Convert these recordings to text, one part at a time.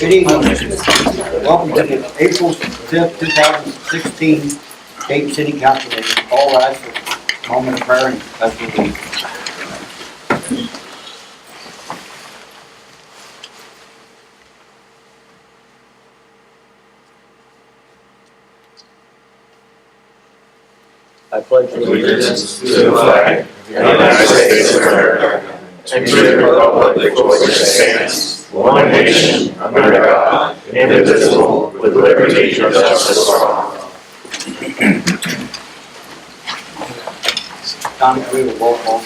Good evening. Welcome to the April 5th, 2016 Dayton City Council meeting. All rise for a moment of prayer and special meeting. I pledge allegiance to the flag of the United States of America and to the republic for which it stands, one nation, under God, indivisible, with liberty and justice for all. Tommy, we will roll call.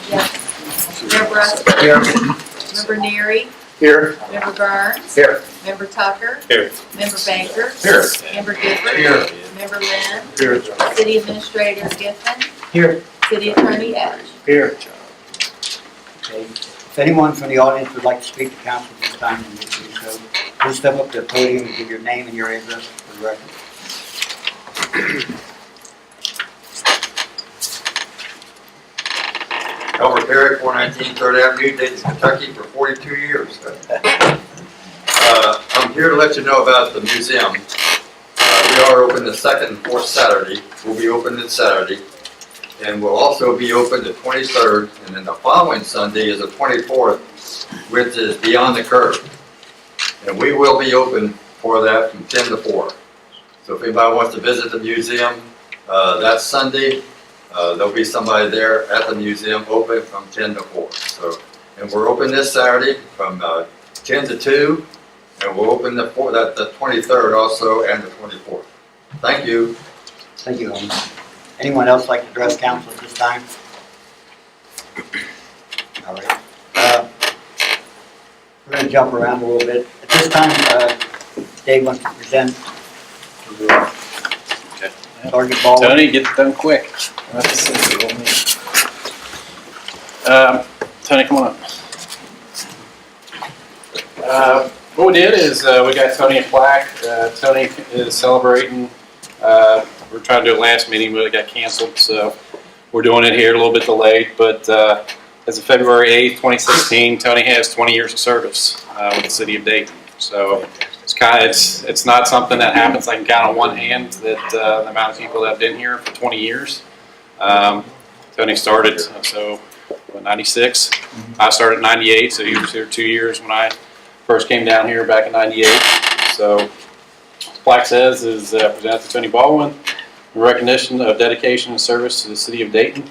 Yes. Member Russell. Here. Member Neary. Here. Member Burns. Here. Member Tucker. Here. Member Banker. Here. Member Gifford. Here. Member Lynn. Here. City Administrator Giffen. Here. City Attorney Edge. Here. Okay. If anyone from the audience would like to speak to council at this time, you may do so. Please step up to the podium and give your name and your address for the record. Albert Herrick, 419 3rd Avenue, Dayton, Kentucky, for 42 years. I'm here to let you know about the museum. We are open the second and fourth Saturday. We'll be open this Saturday. And we'll also be open the 23rd, and then the following Sunday is the 24th, which is Beyond the Curve. And we will be open for that from 10 to 4. So if anybody wants to visit the museum, that Sunday, there'll be somebody there at the museum open from 10 to 4. So, and we're open this Saturday from 10 to 2, and we'll open the 23rd also and the 24th. Thank you. Thank you, Holmes. Anyone else like to address council at this time? All right. We're going to jump around a little bit. At this time, Dave wants to present Sergeant Baldwin. Tony, get it done quick. Tony, come on up. What we did is we got Tony a plaque. Tony is celebrating. We're trying to do it last meeting, but it got canceled, so we're doing it here a little bit delayed. But as of February 8th, 2016, Tony has 20 years of service with the city of Dayton. So it's not something that happens. I can count on one hand that the amount of people that have been here for 20 years. Tony started, 96. I started in 98, so he was here 2 years when I first came down here back in 98. So the plaque says is presented to Tony Baldwin in recognition of dedication and service to the city of Dayton.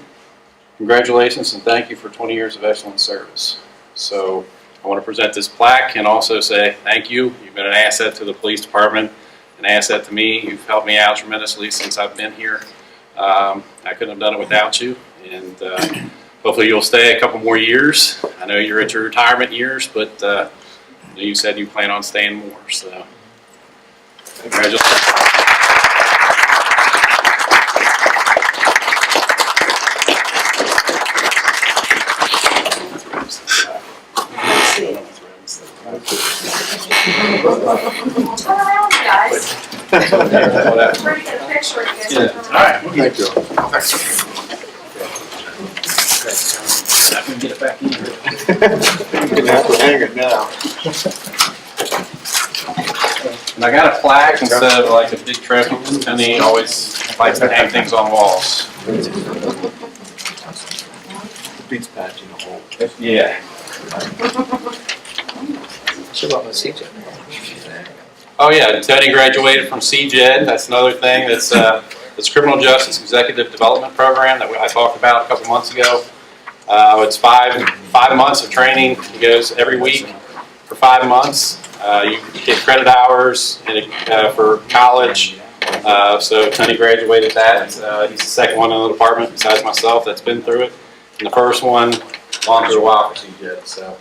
Congratulations and thank you for 20 years of excellent service. So I want to present this plaque and also say thank you. You've been an asset to the police department, an asset to me. You've helped me out tremendously since I've been here. I couldn't have done it without you, and hopefully you'll stay a couple more years. I know you're at your retirement years, but you said you plan on staying more, so congratulations. Turn around, guys. We're going to get a picture of you guys. Yeah. All right. Thank you. I can get it back in here. You can have to hang it now. And I got a plaque instead of like a big trophy. Tony always likes to hang things on walls. Beats patching a hole. Yeah. Oh yeah, Tony graduated from CJED. That's another thing. That's Criminal Justice Executive Development Program that I talked about a couple months ago. It's five months of training. He goes every week for 5 months. You get credit hours for college. So Tony graduated that. He's the second one in the department besides myself that's been through it. And the first one long through a while for CJED. So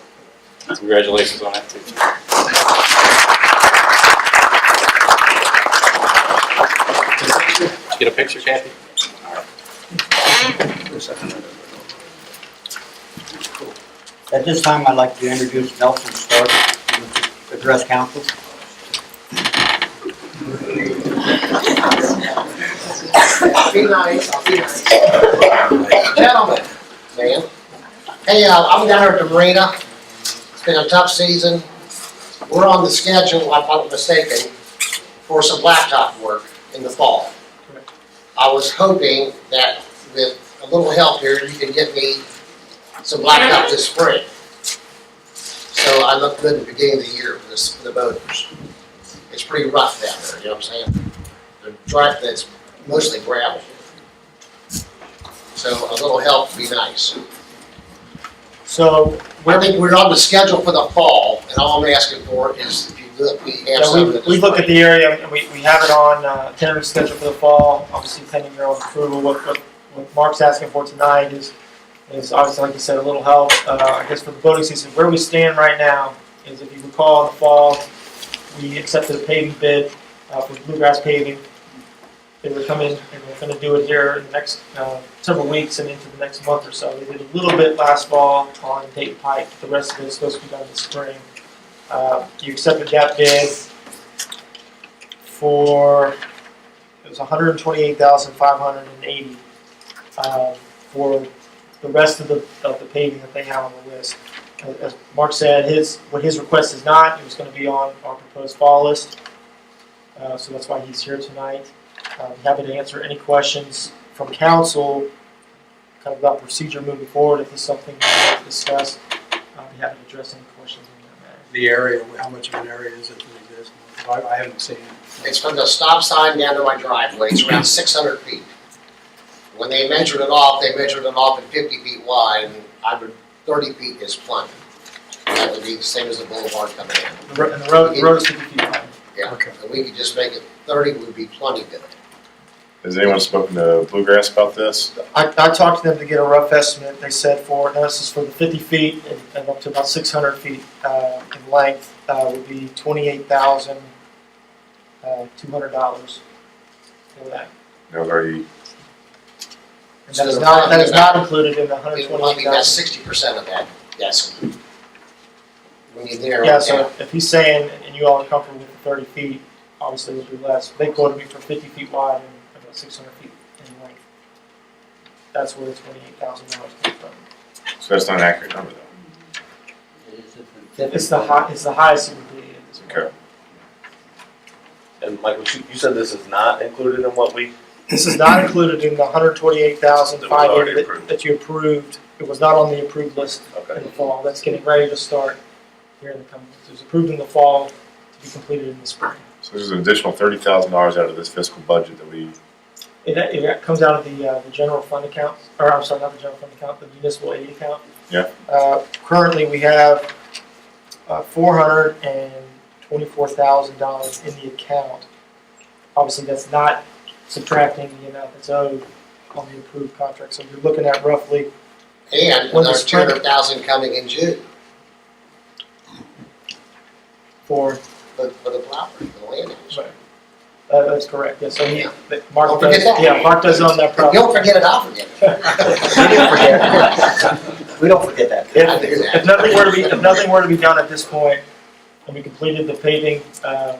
congratulations on that too. Get a picture, Kathy? At this time, I'd like to introduce Nelson Stark to address council. Be nice, I'll be nice. Gentlemen, man. Hey, I'm down here at the marina. It's been a tough season. we're on the schedule, if I'm not mistaken, for some blacktop work in the fall. Correct. I was hoping that with a little help here, you can get me some blacktop this spring. So I look good at the beginning of the year for the boaters. It's pretty rough down there, you know what I'm saying? The drive that's mostly gravel. So a little help would be nice. So, I think we're on the schedule for the fall, and all I'm asking for is if you look, we have yeah, some. we look at the area, and we have it on tentative schedule for the fall, obviously pending your own approval. What Mark's asking for tonight is obviously, like you said, a little help, I guess, for the boating season. Where we stand right now is, if you recall, in the fall, we accepted a paving bid for bluegrass paving. They were coming, and we're going to do it here in the next several weeks and into the next month or so. They did a little bit last fall on Dayton Pike. The rest of it is supposed to be done this spring. You accepted that bid for, it was $128,580 for the rest of the paving that they have on the list. As Mark said, what his request is not, it was going to be on our proposed fall list. So that's why he's here tonight. I'm happy to answer any questions from council kind of about procedure moving forward. If there's something you'd like to discuss, I'll be happy to address any questions on that matter. The area, how much of an area is it that exists? I haven't seen it. It's from the stop sign down to my driveway, it's around 600 feet. When they measured it off at 50 feet wide, and 30 feet is plenty. That would be the same as the boulevard coming in. And the road is 50 feet wide. Yeah, Okay. and we could just make it 30 would be plenty good. Has anyone spoken to Bluegrass about this? I talked to them to get a rough estimate. They said this is for the 50 feet and up to about 600 feet in length would be $28,200 for that. No, already. And So that is not included in the I mean, 128,000. that's 60% of that, yes. When you narrow Yeah, it so down. if he's saying, and you all are comfortable with the 30 feet, obviously it would be less. They quoted me for 50 feet wide and about 600 feet in length. That's where the $28,000 came from. So that's not an accurate number though. It's the highest it would be at this point. Okay. And Michael, you said this is not included in what we, This is not included in the $128,580 approved. that you approved. It was not on the approved list in okay. the fall. That's getting ready to start here in the coming months. It was approved in the fall to be completed in the spring. So there's an additional $30,000 out of this fiscal budget that we, It comes out of the general fund account, or I'm sorry, not the general fund account, the municipal aid account. Yeah. Currently, we have $424,000 in the account. Obviously, that's not subtracting the amount that's owed on the approved contract. So you're looking at roughly And When the another spring- 200,000 coming in June for, for the property, for the land use. that's correct, yes. So Mark Don't forget does, that. yeah, Mark does own that If you property. don't forget it, I'll forget it. We didn't forget that. We don't forget that. I do that. If nothing were to be done at this point, and we completed the paving, the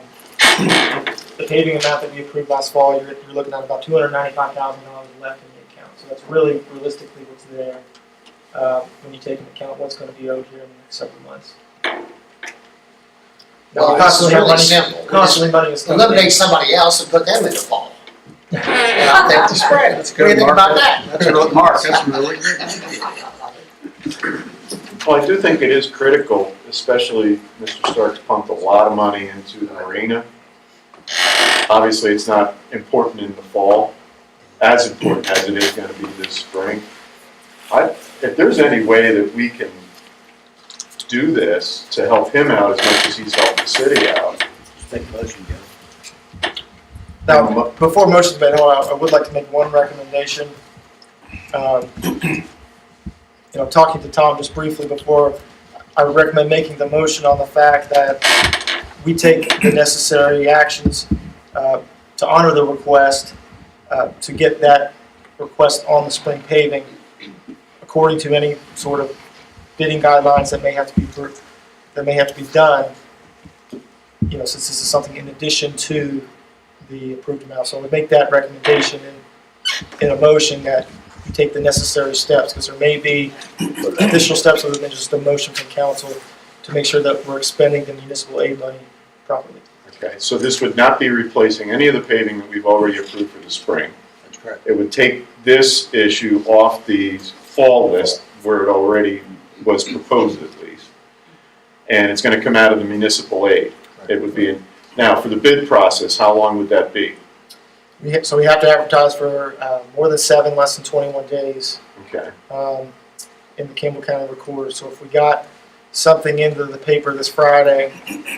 paving amount that we approved last fall, you're looking at about $295,000 left in the account. So that's really realistically what's there when you take into account what's going to be owed here in the next several months. Well, we this is constantly have really money, simple. constantly money is coming in. Eliminate somebody else and put them in the fall. And I'll take the spread. That's What do you good, think Mark. about that? That's really, Mark, that's really good. Well, I do think it is critical, especially Mr. Starks pumped a lot of money into the marina. Obviously, it's not important in the fall, as important as it is gonna be this spring. If there's any way that we can do this to help him out as much as he's helped the city out. Take motion, Joe. Now, before motion's made, I would like to make one recommendation. Talking to Tom just briefly before, I would recommend making the motion on the fact that we take the necessary actions to honor the request, to get that request on the spring paving according to any sort of bidding guidelines that may have to be done. Since this is something in addition to the approved amount, so I would make that recommendation in a motion that you take the necessary steps, because there may be additional steps other than just a motion from council to make sure that we're expending the municipal aid money properly. Okay, so this would not be replacing any of the paving that we've already approved for the spring. That's correct. It would take this issue off the fall list where it already was proposed at least. And it's gonna come out of the municipal aid. It would be, now for the bid process, how long would that be? So we have to advertise for more than 7, less than 21 days Okay, in the Campbell County Recorder. So if we got something into the paper this Friday,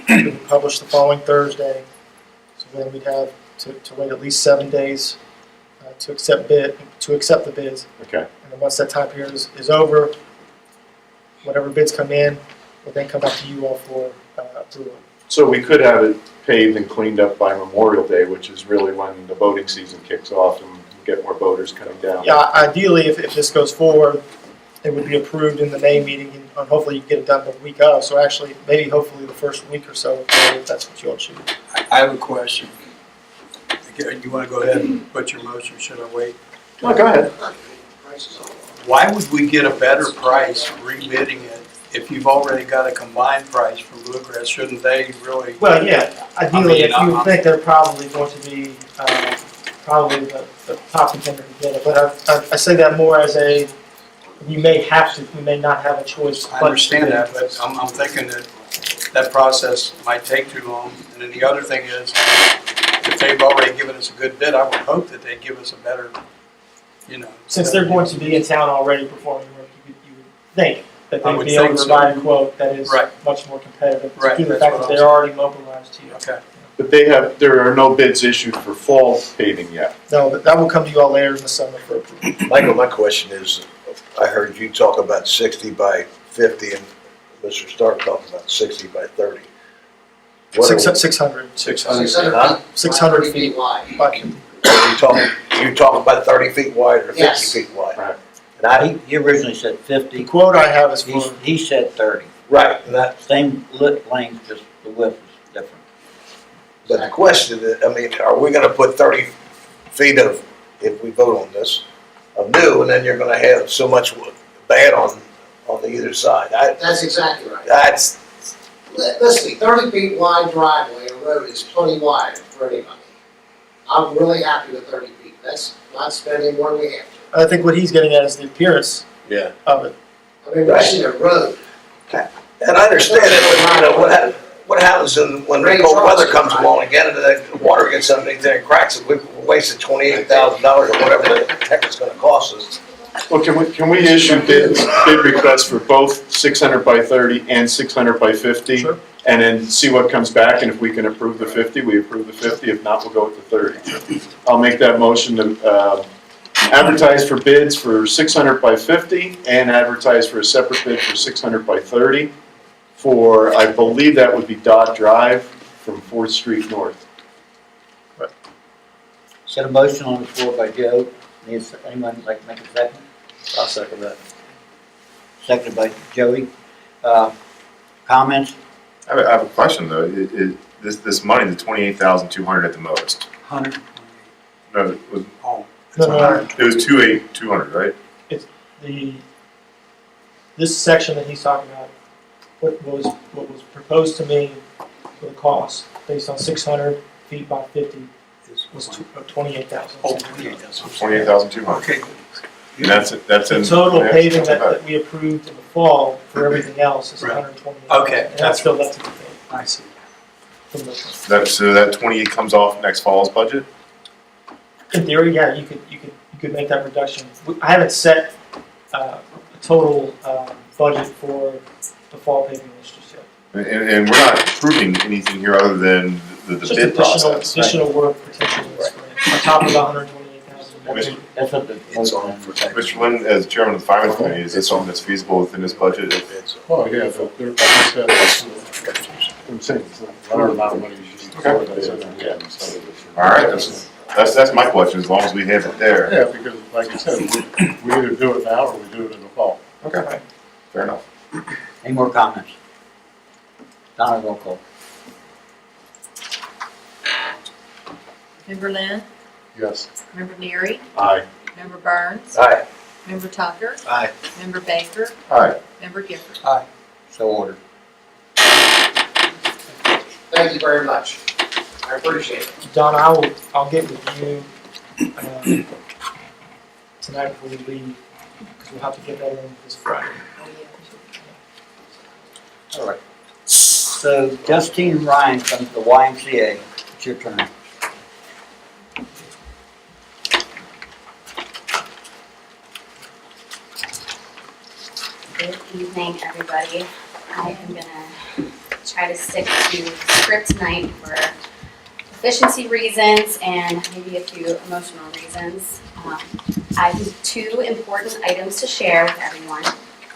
we would publish the following Thursday. So then we'd have to wait at least 7 days to accept the bids. okay. And then once that time period is over, whatever bids come in, will then come back to you all for approval. So we could have it paved and cleaned up by Memorial Day, which is really when the boating season kicks off and we get more boaters coming down. Yeah, ideally, if this goes forward, it would be approved in the May meeting, and hopefully you can get it done the week of. So actually, maybe hopefully the first week or so, if that's what you all choose. I have a question. You want to go ahead and put your motion, should I wait? No, go ahead. Why would we get a better price rebidding it if you've already got a combined price for Bluegrass? Shouldn't they really? Well, yeah, ideally, if you I'm- think they're probably going to be probably the top contender to get it. But I say that more as a, we may not have a choice. I understand that, but I'm thinking that process might take too long. And then the other thing is, if they've already given us a good bid, I would hope that they give us a better, Since they're going to be in town already performing work, you would think that I they would would be able think to so. provide a quote that is Right. much more competitive. Right, Due to the that's fact what that I'm they're already mobilized to you. Okay. But there are no bids issued for fall paving yet. No, that will come to you all later in the summer for approval. Michael, my question is, I heard you talk about 60 by 50 and Mr. Stark talk about 60 by 30. What are 600. 600 feet. 600 feet wide. you talking about 30 feet wide or 50 Yes. feet wide? Right. And I, He originally said The 50, quote I have is for, he said 30. right, and that, Same lit length, just the width is different. but the question is, I mean, are we gonna put 30 feet of, if we vote on this, of new, and then you're gonna have so much bad on the either side? That's exactly right. That's, Listen, 30 feet wide driveway or road is plenty wide for anybody. I'm really happy with 30 feet. That's not spending more than we have to. I think what he's getting at is the appearance yeah. of it. I mean, we're seeing a road. And I understand it, but what happens when the cold weather comes along again and the water gets underneath there and cracks it? We wasted $28,000 or whatever the heck it's gonna cost us. Well, can we issue bid requests for both 600 by 30 and 600 by 50? Sure. And then see what comes back, and if we can approve the 50, we approve the 50. If not, we'll go with the 30. I'll make that motion to advertise for bids for 600 by 50 and advertise for a separate bid for 600 by 30 for, I believe that would be Dodd Drive from 4th Street North. Got a motion on the floor by Joe. Needs anyone like to make a second? I'll second that. Seconded by Joey. Comments? I have a question though. This money, the 28,200 at the most. 100. No, it was, No, it was 2,200, right? this section that he's talking about, what was proposed to me for the cost, based on 600 feet by 50, was 28,000. Oh, 28,000. 28,200. Okay. And that's The in. total yeah, paving that's not bad. that we approved in the fall for everything else is Right. 128,000. Okay, And that's still left to be paid. I see. So that 28 comes off next fall's budget? In theory, yeah, you could make that reduction. I haven't set a total budget for the fall paving list just yet. And we're not approving anything here other than the Just bid process. additional work potentially in the spring, on top of the 128,000. That's what the It's motion on is. for tax. Mr. Lynn, as chairman of the finance committee, is this something that's feasible within this budget? Oh, yeah, but like I said, I'm saying it's not a large amount of money. All right, that's my question, as long as we have it there. Yeah, because like I said, we either do it now or we do it in the fall. Okay, fair enough. Any more comments? Donna, roll call. Member Lynn, Yes. Member Neary, Aye. Member Burns, Aye. Member Tucker, Aye. Member Baker, All right, Member Gifford. So ordered. Thank you very much. I appreciate it. Don, I'll get with you, tonight before we leave, because we'll have to get that in this Friday. All right. So Justine Ryan comes to the YMCA. It's your turn. Good evening, everybody. I am gonna try to stick to script tonight for efficiency reasons and maybe a few emotional reasons. I have two important items to share with everyone.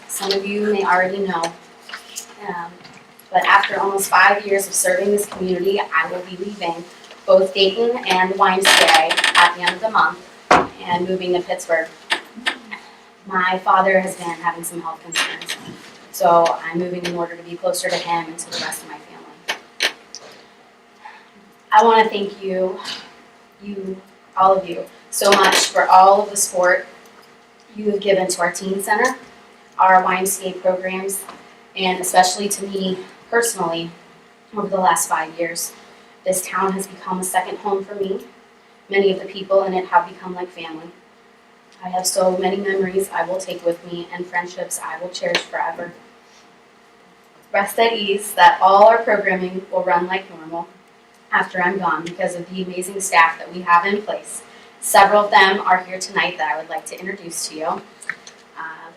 Some of you may already know, but after almost 5 years of serving this community, I will be leaving both Dayton and YMCA at the end of the month and moving to Pittsburgh. My father has been having some health concerns, so I'm moving in order to be closer to him and to the rest of my family. I want to thank you, all of you, so much for all of the support you have given to our teen center, our YMCA programs, and especially to me personally over the last 5 years. This town has become a second home for me. Many of the people in it have become like family. I have so many memories I will take with me and friendships I will cherish forever. Rest at ease that all our programming will run like normal after I'm gone because of the amazing staff that we have in place. Several of them are here tonight that I would like to introduce to you.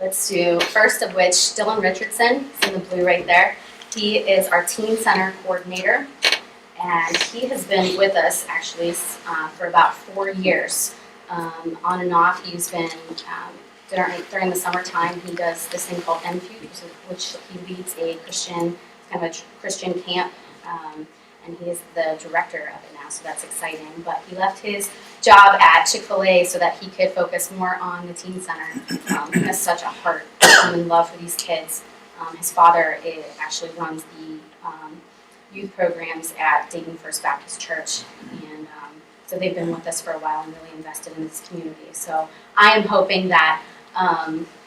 Let's do first of which Dylan Richardson, he's in the blue right there. He is our Teen Center Coordinator, and he has been with us actually for about 4 years. On and off, he's been, during the summertime, he does this thing called MFU, which he leads a Christian, kind of a Christian camp, and he is the director of it now, so that's exciting. But he left his job at Chick-fil-A so that he could focus more on the teen center. He has such a heart and love for these kids. His father actually runs the youth programs at Dayton First Baptist Church, and so they've been with us for a while and really invested in this community. So I am hoping that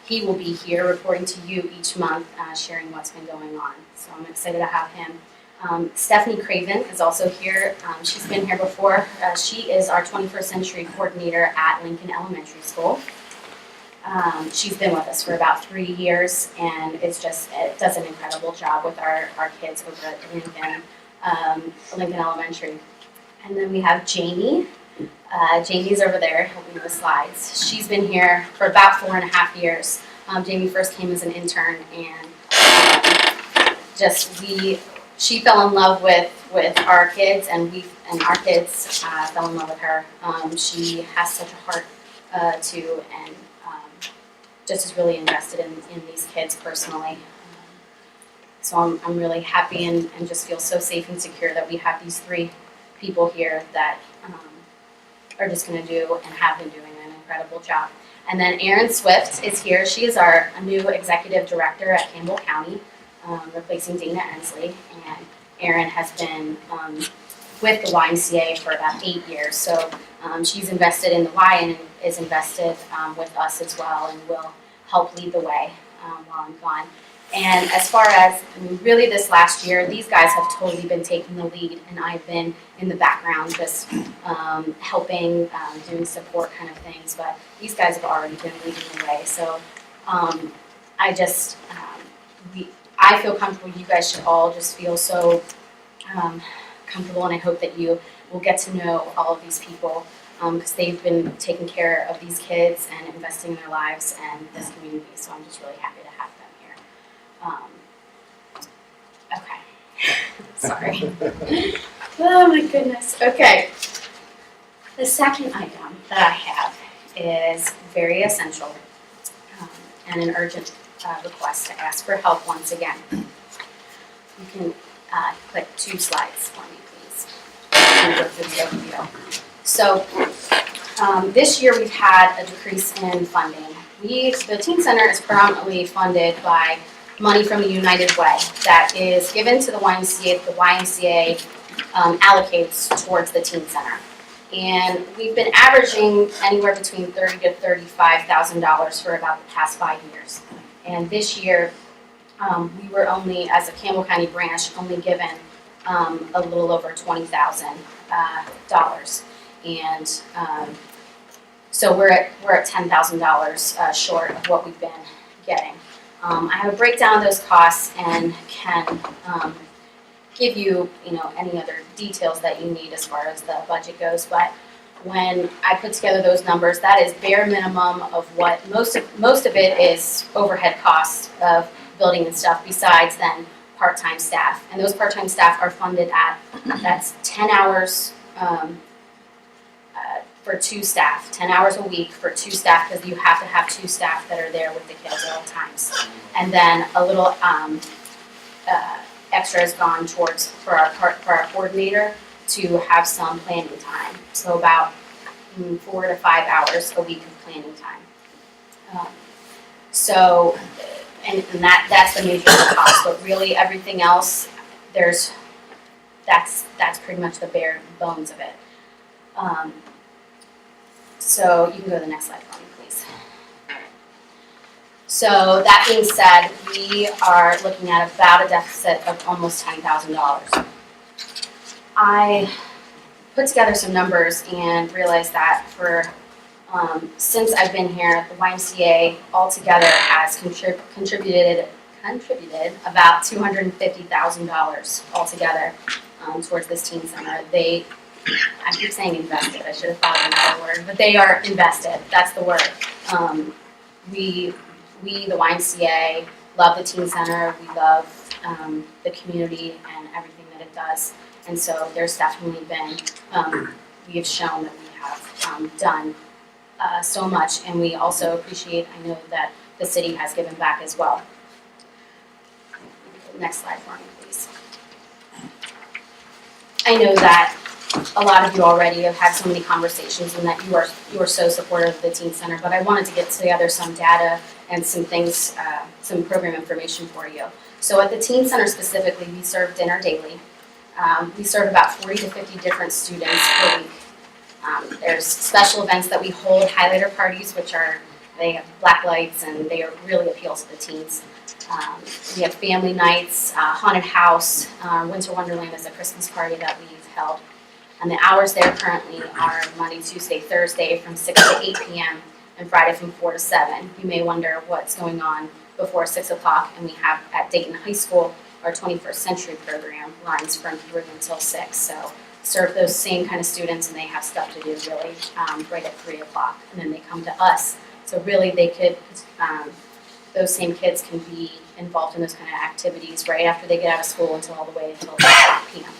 he will be here reporting to you each month, sharing what's been going on. So I'm excited to have him. Stephanie Craven is also here. She's been here before. She is our 21st Century Coordinator at Lincoln Elementary School. She's been with us for about 3 years and it does an incredible job with our kids over at Lincoln Elementary. And then we have Jamie. Jamie's over there helping with slides. She's been here for about 4.5 years. Jamie first came as an intern, and she fell in love with our kids, and our kids fell in love with her. She has such a heart too, and just is really invested in these kids personally. So I'm really happy and just feel so safe and secure that we have these 3 people here that are just going to do and have been doing an incredible job. And then Erin Swift is here. She is our new executive director at Campbell County, replacing Dana Ensley. And Erin has been with the YMCA for about 8 years. So she's invested in the Y and is invested with us as well and will help lead the way while I'm gone. And as far as, really this last year, these guys have totally been taking the lead, and I've been in the background just helping, doing support kind of things, but these guys have already been leading the way. So I feel comfortable. You guys should all just feel so comfortable, and I hope that you will get to know all of these people because they've been taking care of these kids and investing in their lives and this community. So I'm just really happy to have them here. Okay. Sorry. Oh my goodness. Okay. The second item that I have is very essential and an urgent request to ask for help once again. You can click 2 slides for me, please. I'm going to go through the overview. So this year we've had a decrease in funding. The Teen Center is predominantly funded by money from the United Way that is given to the YMCA. The YMCA allocates towards the Teen Center. And we've been averaging anywhere between $30,000 to $35,000 for about the past 5 years. And this year, we were only, as a Campbell County branch, only given a little over $20,000. And so we're at $10,000 short of what we've been getting. I have a breakdown of those costs and can give you, any other details that you need as far as the budget goes. But when I put together those numbers, that is bare minimum of what most of it is overhead costs of building and stuff. Besides then part-time staff, and those part-time staff are funded at that's 10 hours. For 2 staff, 10 hours a week for 2 staff, because you have to have 2 staff that are there with the kids at all times. And then a little extra has gone towards for our coordinator to have some planning time. So about 4 to 5 hours a week of planning time. And that's the major cost, but really everything else, that's pretty much the bare bones of it. So you can go to the next slide for me, please. So that being said, we are looking at about a deficit of almost $10,000. I put together some numbers and realized that since I've been here, the YMCA altogether has contributed about $250,000 altogether towards this teen center. I keep saying invested, I should have thought of another word, but they are invested, that's the word. We, the YMCA, love the teen center, we love the community and everything that it does. And so there's definitely been, we have shown that we have done so much, and we also appreciate, I know that the city has given back as well. Next slide for me, please. I know that a lot of you already have had so many conversations and that you are so supportive of the teen center, but I wanted to get together some data and some things, some program information for you. So at the teen center specifically, we serve dinner daily. We serve about 40 to 50 different students per week. There's special events that we hold, highlighter parties, they have black lights and they really appeal to the teens. We have family nights, haunted house, Winter Wonderland is a Christmas party that we've held. And the hours there currently are Monday, Tuesday, Thursday from 6 to 8 p.m. and Friday from 4 to 7. You may wonder what's going on before 6 o'clock, and we have at Dayton High School our 21st Century program runs from 3 until 6. So serve those same kind of students, and they have stuff to do really right at 3 o'clock, and then they come to us. So really they could, those same kids can be involved in those kind of activities right after they get out of school until all the way until 5 p.m.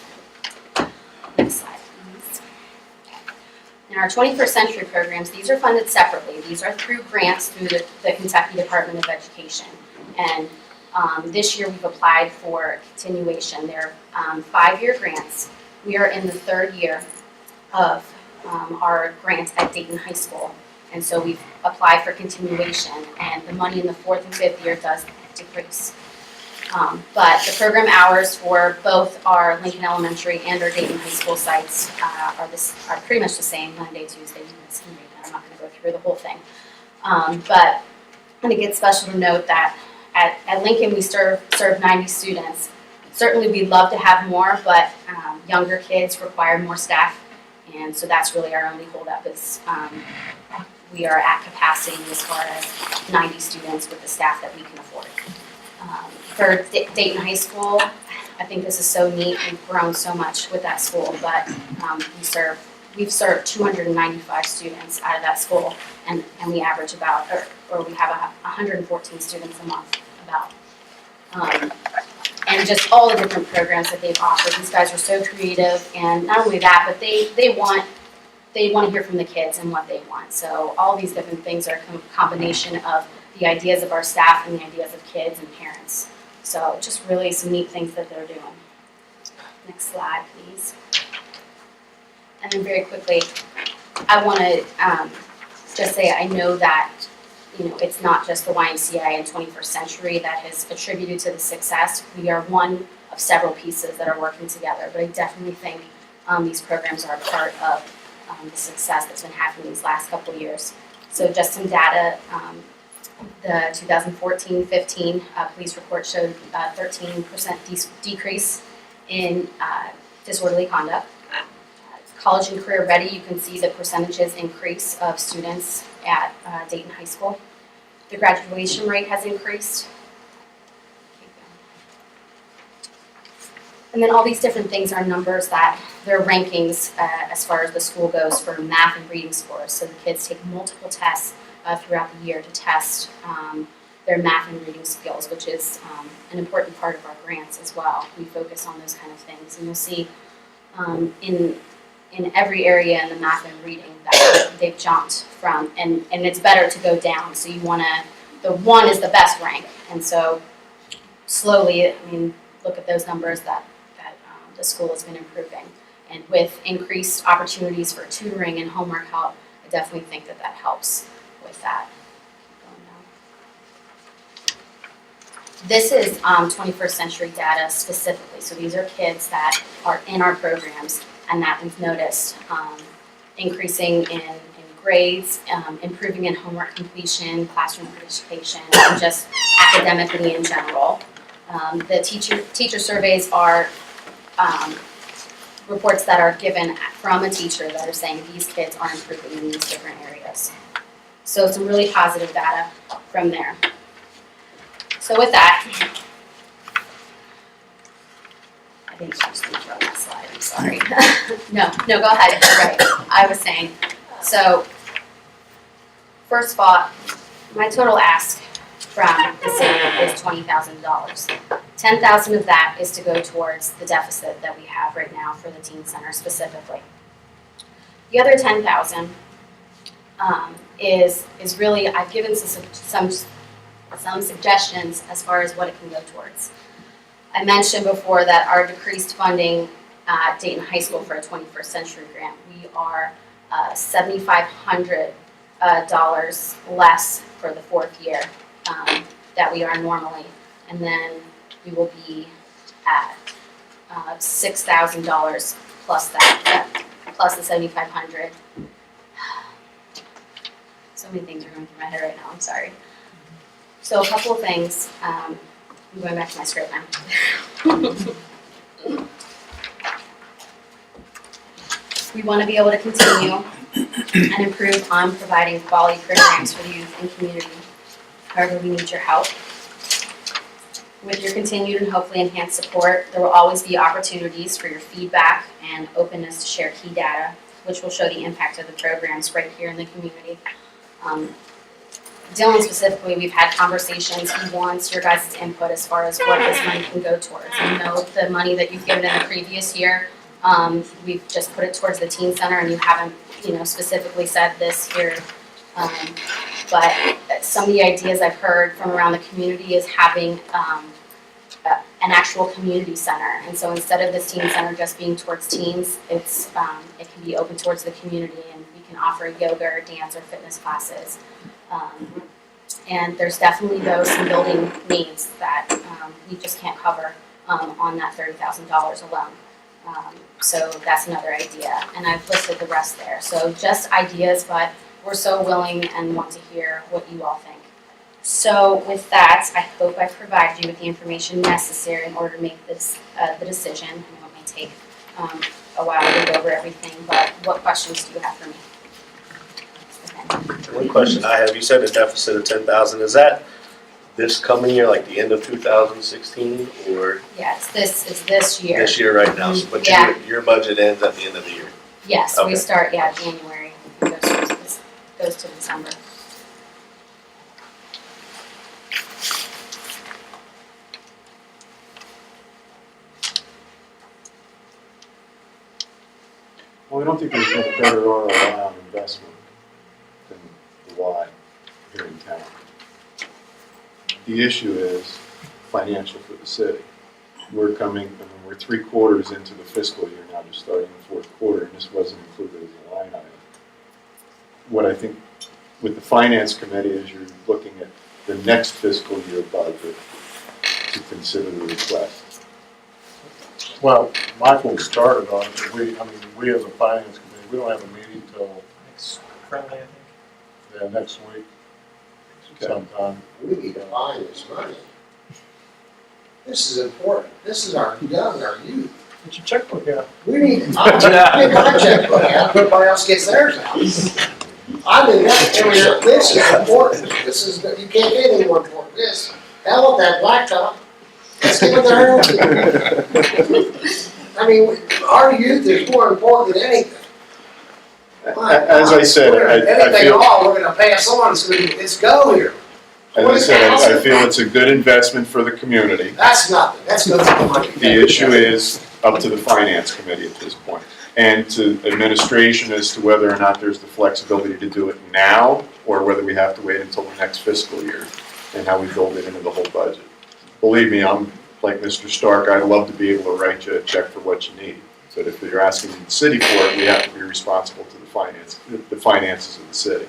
Next slide, please. In our 21st Century programs, these are funded separately. These are through grants through the Kentucky Department of Education. And this year we've applied for continuation. They're 5-year grants. We are in the 3rd year of our grants at Dayton High School. And so we've applied for continuation, and the money in the 4th and 5th year does decrease. But the program hours for both our Lincoln Elementary and our Dayton High School sites are pretty much the same, Monday, Tuesday, Wednesday. I'm not going to go through the whole thing. But I think it's special to note that at Lincoln we serve 90 students. Certainly we'd love to have more, but younger kids require more staff, and so that's really our only holdup is we are at capacity as far as 90 students with the staff that we can afford. For Dayton High School, I think this is so neat. We've grown so much with that school, but we've served 295 students out of that school, and we average about, or we have 114 students a month about. And just all the different programs that they've offered. These guys are so creative, and not only that, but they want to hear from the kids and what they want. So all these different things are a combination of the ideas of our staff and the ideas of kids and parents. So just really some neat things that they're doing. Next slide, please. And then very quickly, I want to just say I know that it's not just the YMCA and 21st Century that has attributed to the success. We are one of several pieces that are working together, but I definitely think these programs are a part of the success that's been happening these last couple of years. So just some data, the 2014-15 police report showed a 13% decrease in disorderly conduct. College and career ready, you can see the percentages increase of students at Dayton High School. The graduation rate has increased. And then all these different things are numbers that they're rankings as far as the school goes for math and reading scores. So the kids take multiple tests throughout the year to test their math and reading skills, which is an important part of our grants as well. We focus on those kind of things. And you'll see in every area in the math and reading that they've jumped from, and it's better to go down. So you want to, the 1 is the best rank. And so slowly, I mean, look at those numbers that the school has been improving. And with increased opportunities for tutoring and homework help, I definitely think that that helps with that. This is 21st century data specifically. So these are kids that are in our programs and that we've noticed increasing in grades, improving in homework completion, classroom participation, and just academically in general. The teacher surveys are reports that are given from a teacher that are saying these kids are improving in these different areas. So some really positive data from there. So with that, I didn't actually throw that slide, I'm sorry. No, go ahead, right, I was saying. So, first of all, my total ask from the city is $20,000. $10,000 of that is to go towards the deficit that we have right now for the teen center specifically. The other $10,000 is really, I've given some suggestions as far as what it can go towards. I mentioned before that our decreased funding at Dayton High School for a 21st century grant, we are $7,500 less for the 4th year that we are normally, and then we will be at $6,000 plus that, plus the $7,500. So many things are going through my head right now, I'm sorry. So a couple of things, I'm going back to my script now. We want to be able to continue and improve on providing quality programs for the youth and community. However, we need your help. With your continued and hopefully enhanced support, there will always be opportunities for your feedback and openness to share key data, which will show the impact of the programs right here in the community. Dylan specifically, we've had conversations. He wants your guys' input as far as what this money can go towards. I know the money that you've given in the previous year, we've just put it towards the teen center, and you haven't, specifically said this here. But some of the ideas I've heard from around the community is having an actual community center. And so instead of this teen center just being towards teens, it can be open towards the community, and we can offer yoga or dance or fitness classes. And there's definitely some building needs that we just can't cover on that $30,000 alone. So that's another idea, and I've listed the rest there. So just ideas, but we're so willing and want to hear what you all think. So with that, I hope I provided you with the information necessary in order to make this the decision. I know it may take a while to go over everything, but what questions do you have for me? One question I have, you said a deficit of 10,000, is that this coming year, like the end of 2016, or? Yes, this is this year. This year right now, so, but Yeah. your budget ends at the end of the year? Yes, Okay. we start, January, and goes to December. Well, I don't think there's a better ROI on investment than the Y here in town. The issue is financial for the city. We're 3/4 into the fiscal year now, just starting the 4th quarter, and this wasn't included as a line item. What I think with the finance committee is you're looking at the next fiscal year budget to consider the request. Well, Michael started on it, we as a finance committee, we don't have a meeting till Next Friday, I think. next week sometime. We need to find this money. This is important. This is our young, our youth. Get your checkbook out. We need, I'll get my checkbook out, everybody else gets theirs out. I mean, this is important. This is, you can't get any more important than this. Hell with that blacktop. Let's give it their I mean, our youth is more important than anything. As I said, I Anything feel, at all, we're gonna pass on, it's go here. as I said, I feel it's a good investment for the community. That's nothing, that's good for the money. The issue is up to the finance committee at this point, and to administration as to whether or not there's the flexibility to do it now, or whether we have to wait until the next fiscal year, and how we build it into the whole budget. Believe me, I'm like Mr. Stark, I'd love to be able to write you a check for what you need. But if you're asking the city for it, we have to be responsible to the finances of the city.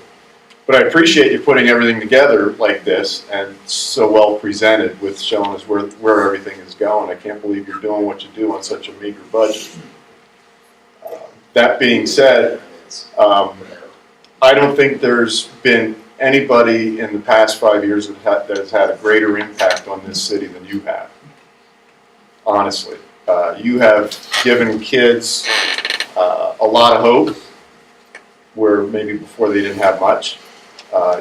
But I appreciate you putting everything together like this and so well presented with showing us where everything is going. I can't believe you're doing what you do on such a meager budget. That being said, I don't think there's been anybody in the past 5 years that has had a greater impact on this city than you have. Honestly, you have given kids a lot of hope where maybe before they didn't have much.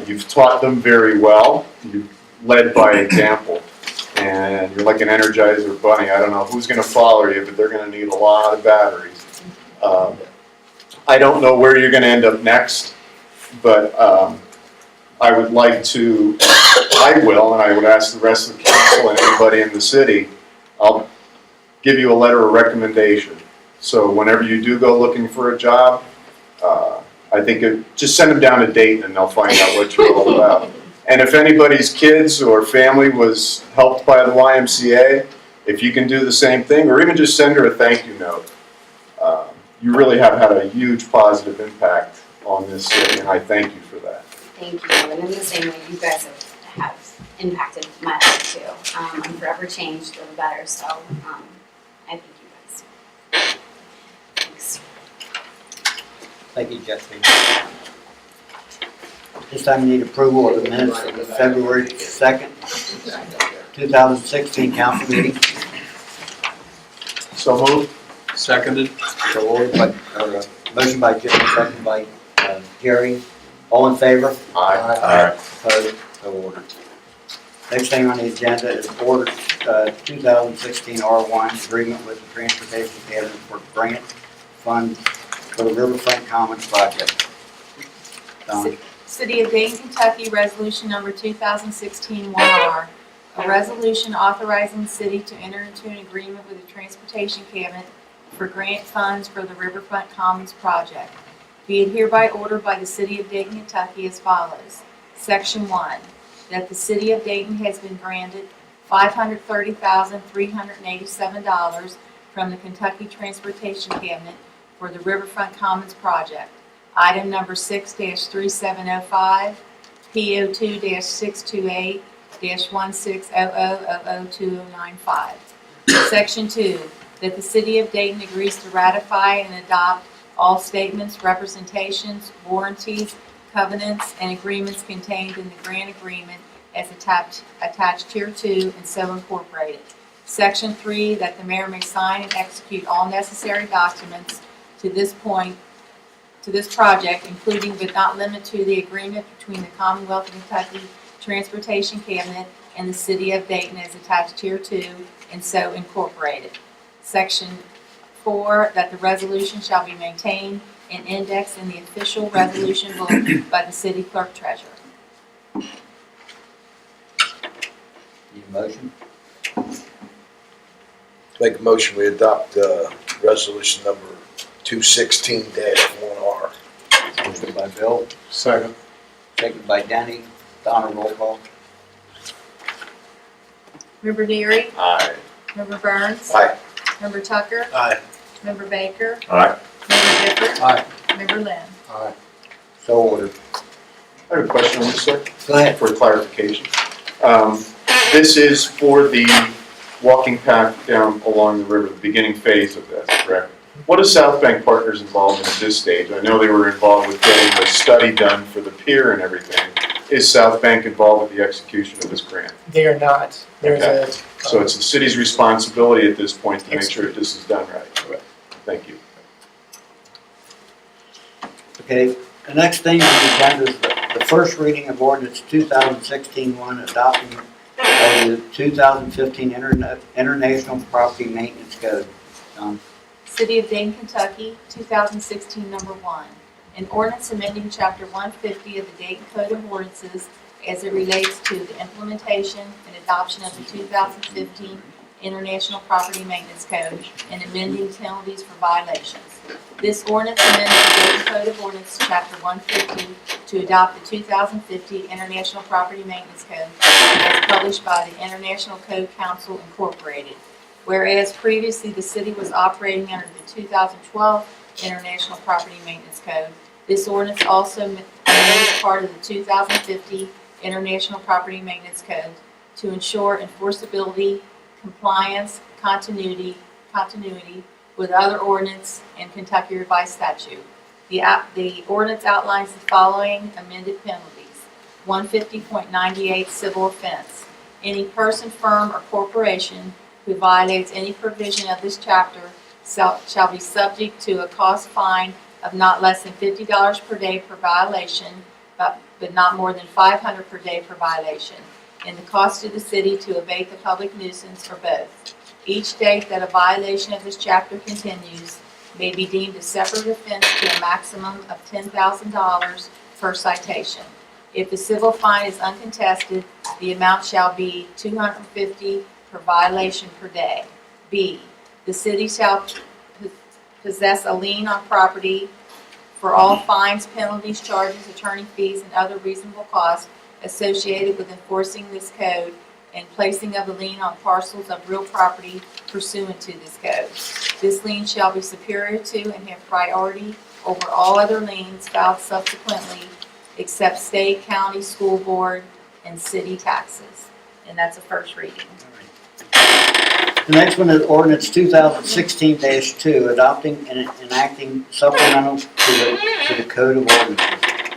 You've taught them very well. You've led by example, and you're like an Energizer bunny. I don't know who's going to follow you, but they're going to need a lot of batteries. I don't know where you're going to end up next, but I would like to, I will, and I would ask the rest of the council and everybody in the city, I'll give you a letter of recommendation. So whenever you do go looking for a job, I think just send them down to Dayton and they'll find out what you're all about. And if anybody's kids or family was helped by the YMCA, if you can do the same thing, or even just send her a thank you note. You really have had a huge positive impact on this city, and I thank you for that. Thank you, and in the same way, you guys have impacted my life too. I'm forever changed for the better, so I thank you guys. Thanks. Thank you, Jesse. This time we need approval of the minutes of the February 2nd, 2016 council meeting. So moved. Seconded. So ordered by, motion by Jim, second by Jerry. All in favor? Aye. Opposed? So ordered. Next thing on the agenda is order 2016 R1 agreement with the Transportation Cabinet for grant fund for the Riverfront Commons project. Don? City of Dayton, Kentucky, resolution number 2016-1R. A resolution authorizing the city to enter into an agreement with the Transportation Cabinet for grant funds for the Riverfront Commons project. Be it hereby ordered by the City of Dayton, Kentucky as follows. Section 1, that the City of Dayton has been granted $530,387 from the Kentucky Transportation Cabinet for the Riverfront Commons project. Item number 6-3705, PO 2-628-1600002095. Section 2, that the City of Dayton agrees to ratify and adopt all statements, representations, warranties, covenants, and agreements contained in the grant agreement as attached here to and so incorporated. Section 3, that the mayor may sign and execute all necessary documents to this project, including but not limited to the agreement between the Commonwealth of Kentucky Transportation Cabinet and the City of Dayton as attached here to and so incorporated. Section 4, that the resolution shall be maintained and indexed in the official resolution book by the city clerk treasurer. Need a motion? Make a motion, we adopt resolution number 216-1R. Motion by Bill, Second. second by Danny. Donna, roll call. Member Neary, Aye. Member Burns. Aye. Member Tucker. Aye. Member Baker. Aye. Member Gifford. Aye. Member Lynn. Aye. So ordered. I have a question on this, sir. Go ahead. For clarification. This is for the walking path down along the river, the beginning phase of this, correct? What is South Bank Partners involved in at this stage? I know they were involved with getting the study done for the pier and everything. Is South Bank involved with the execution of this grant? They are not. There's a. So it's the city's responsibility at this point to make sure that this is done right. Correct. Thank you. Okay, the next thing on the agenda is the first reading of ordinance 2016-1 adopting of the 2015 International Property Maintenance Code. City of Dayton, Kentucky, 2016, number 1. An ordinance amending Chapter 150 of the Dayton Code of Ordinances as it relates to the implementation and adoption of the 2015 International Property Maintenance Code and amending penalties for violations. This ordinance amends the Dayton Code of Ordinances, Chapter 150, to adopt the 2050 International Property Maintenance Code as published by the International Code Council Incorporated. Whereas previously the city was operating under the 2012 International Property Maintenance Code, this ordinance also amends part of the 2050 International Property Maintenance Code to ensure enforceability, compliance, continuity with other ordinance and Kentucky revised statute. The ordinance outlines the following amended penalties. 150.98 civil offense. Any person, firm, or corporation who violates any provision of this chapter shall be subject to a cost fine of not less than $50 per day per violation, but not more than $500 per day per violation, and the cost to the city to abate the public nuisance or both. Each date that a violation of this chapter continues may be deemed a separate offense to a maximum of $10,000 per citation. If the civil fine is uncontested, the amount shall be $250 per violation per day. B, the city shall possess a lien on property for all fines, penalties, charges, attorney fees, and other reasonable costs associated with enforcing this code and placing of a lien on parcels of real property pursuant to this code. This lien shall be superior to and have priority over all other liens filed subsequently except state, county, school board, and city taxes. And that's a first reading. The next one is ordinance 2016-2 adopting and enacting supplemental to the Code of Ordinances.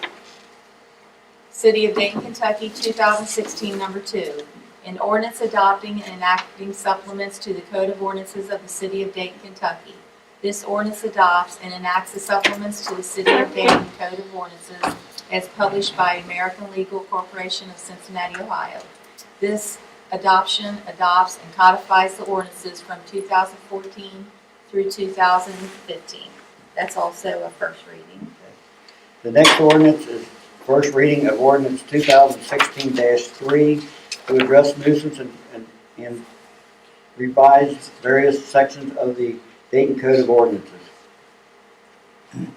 City of Dayton, Kentucky, 2016, number 2. An ordinance adopting and enacting supplements to the Code of Ordinances of the City of Dayton, Kentucky. This ordinance adopts and enacts the supplements to the City of Dayton Code of Ordinances as published by American Legal Corporation of Cincinnati, Ohio. This adoption adopts and codifies the ordinances from 2014 through 2015. That's also a first reading. The next ordinance is first reading of ordinance 2016-3 to address nuisance and revise various sections of the Dayton Code of Ordinances.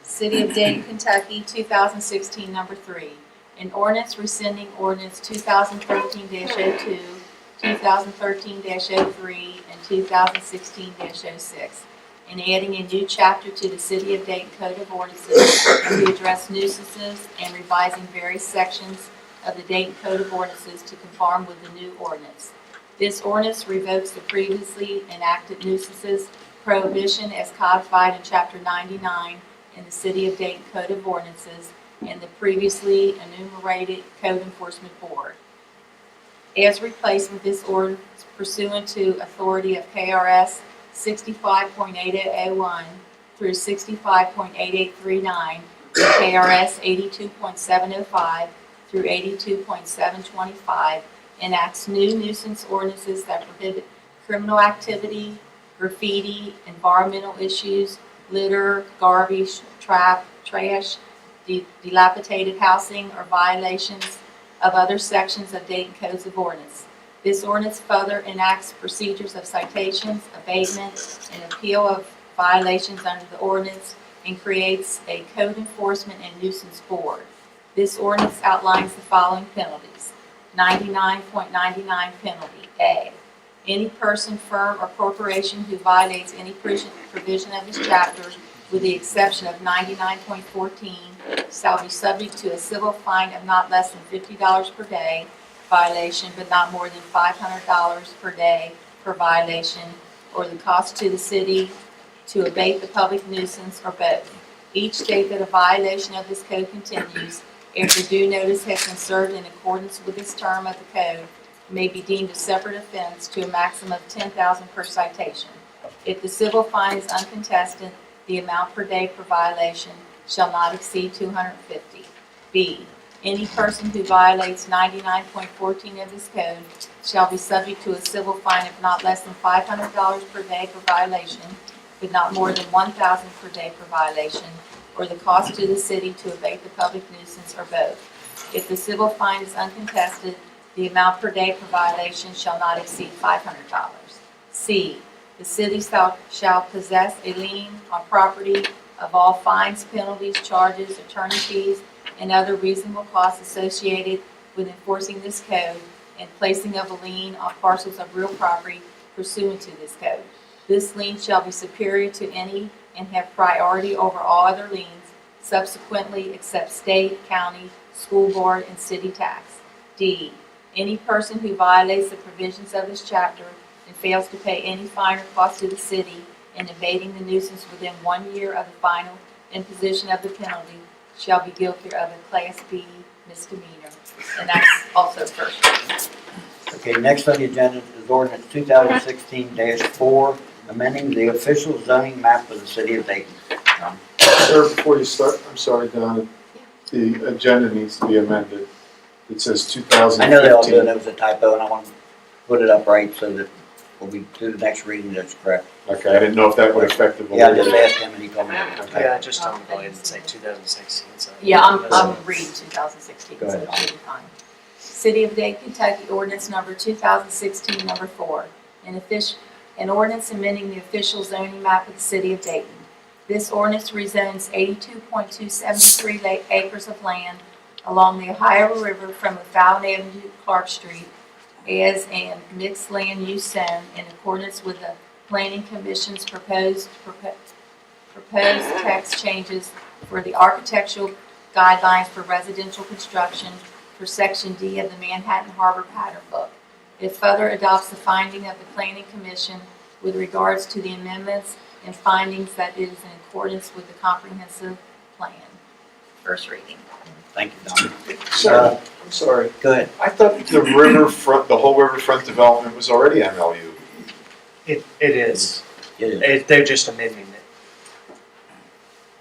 City of Dayton, Kentucky, 2016, number 3. An ordinance rescinding ordinance 2013-02, 2013-03, and 2016-06, and adding a new chapter to the City of Dayton Code of Ordinances to address nuisances and revising various sections of the Dayton Code of Ordinances to conform with the new ordinance. This ordinance revokes the previously enacted nuisances prohibition as codified in Chapter 99 in the City of Dayton Code of Ordinances and the previously enumerated Code Enforcement Board. As replaced with this ordinance pursuant to authority of KRS 65.8801 through 65.8839, KRS 82.705 through 82.725, enacts new nuisance ordinances that prohibit criminal activity, graffiti, environmental issues, litter, garbage, trash, dilapidated housing, or violations of other sections of Dayton Codes of Ordinance. This ordinance further enacts procedures of citations, abatement, and appeal of violations under the ordinance and creates a code enforcement and nuisance board. This ordinance outlines the following penalties. 99.99 penalty. A. Any person, firm, or corporation who violates any provision of this chapter, with the exception of 99.14, shall be subject to a civil fine of not less than $50 per day violation, but not more than $500 per day per violation, or the cost to the city to abate the public nuisance, or both. Each date that a violation of this code continues after due notice has been served in accordance with this term of the code, may be deemed a separate offense to a maximum of 10,000 per citation. If the civil fine is uncontested, the amount per day per violation shall not exceed 250. B, any person who violates 99.14 of this code shall be subject to a civil fine of not less than $500 per day per violation, but not more than $1,000 per day per violation, or the cost to the city to abate the public nuisance, or both. If the civil fine is uncontested, the amount per day per violation shall not exceed $500. C, the city shall possess a lien on property of all fines, penalties, charges, attorney fees, and other reasonable costs associated with enforcing this code and placing of a lien on parcels of real property pursuant to this code. This lien shall be superior to any and have priority over all other liens subsequently except state, county, school board, and city tax. D, any person who violates the provisions of this chapter and fails to pay any fine or cost to the city in abating the nuisance within 1 year of the final imposition of the penalty shall be guilty of a Class B misdemeanor. And that's also first reading. Okay, next on the agenda is ordinance 2016-4, amending the official zoning map of the city of Dayton. Sir, before you start, I'm sorry, Donna, the agenda needs to be amended. It says 2015. I know they all do, that was a typo, and I want to put it up right so that when we do the next reading, that's correct. Okay, I didn't know if that would affect the. Yeah, I just asked him and he told me. Yeah, just tell them to go ahead and say 2016. So. Yeah, I'm reading 2016, Go so ahead. it should be fine. City of Dayton, Kentucky, ordinance number 2016, number 4. An ordinance amending the official zoning map of the city of Dayton. This ordinance rezones 82.273 acres of land along the Ohio River from McFarland Avenue to Clark Street as a mixed land use zone in accordance with the Planning Commission's proposed text changes for the architectural guidelines for residential construction for Section D of the Manhattan Harbor Pattern Book. It further adopts the finding of the Planning Commission with regards to the amendments and findings that it is in accordance with the comprehensive plan. First reading. Thank you, Don. Sir, I'm sorry. Go ahead. I thought the riverfront, the whole riverfront development was already MLU. It is. They're just amending it.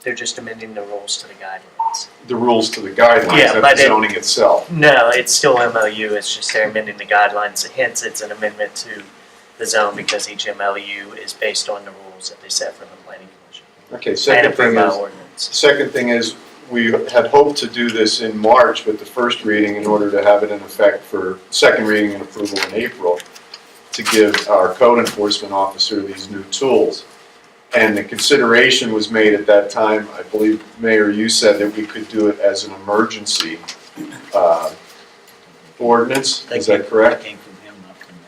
They're just amending the rules to the guidelines. The rules to the guidelines, Yeah, not but the zoning itself. No, it's still MLU. It's just they're amending the guidelines. Hence, it's an amendment to the zone because each MLU is based on the rules that they set from the Planning Commission. Okay, And second approved thing by is, ordinance. second thing is, we had hoped to do this in March with the first reading in order to have it in effect for second reading and approval in April, to give our code enforcement officer these new tools. And the consideration was made at that time, I believe, Mayor, you said that we could do it as an emergency ordinance, is that correct? That came from him, not from me.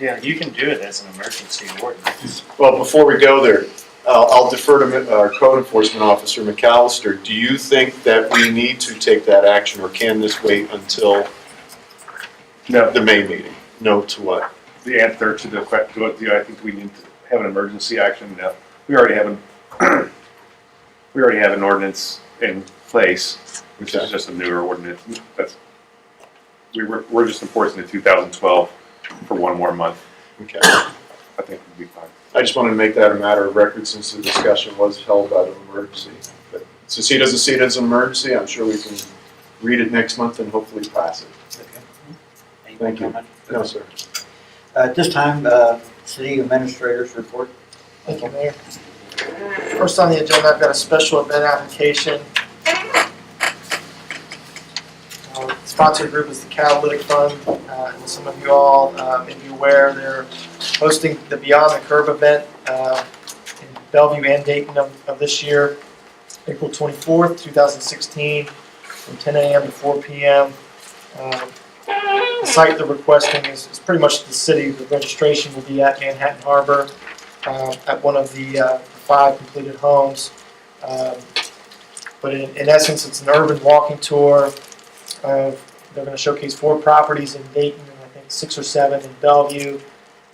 Yeah, you can do it as an emergency ordinance. Well, before we go there, I'll defer to our code enforcement officer, McAllister. Do you think that we need to take that action, or can this wait until the May meeting? No to what? The answer to the question, I think we need to have an emergency action. No, we already have an ordinance in place, which is just a newer ordinance. We're just enforcing the 2012 for one more month. Okay. I think we'll be fine. I just wanted to make that a matter of record since the discussion was held about an emergency. But since he doesn't see it as an emergency, I'm sure we can read it next month and hopefully pass it. Okay. Any Thank you. comment? No, sir. At this time, city administrators report. Thank you, Mayor. First on the agenda, I've got a special event application. Sponsored group is the Catalytic Fund. And some of you all may be aware they're hosting the Beyond the Curve event in Bellevue and Dayton of this year, April 24th, 2016, from 10 a.m. to 4 p.m. The site they're requesting is pretty much the city. The registration will be at Manhattan Harbor at one of the 5 completed homes. But in essence, it's an urban walking tour. They're going to showcase 4 properties in Dayton and I think 6 or 7 in Bellevue.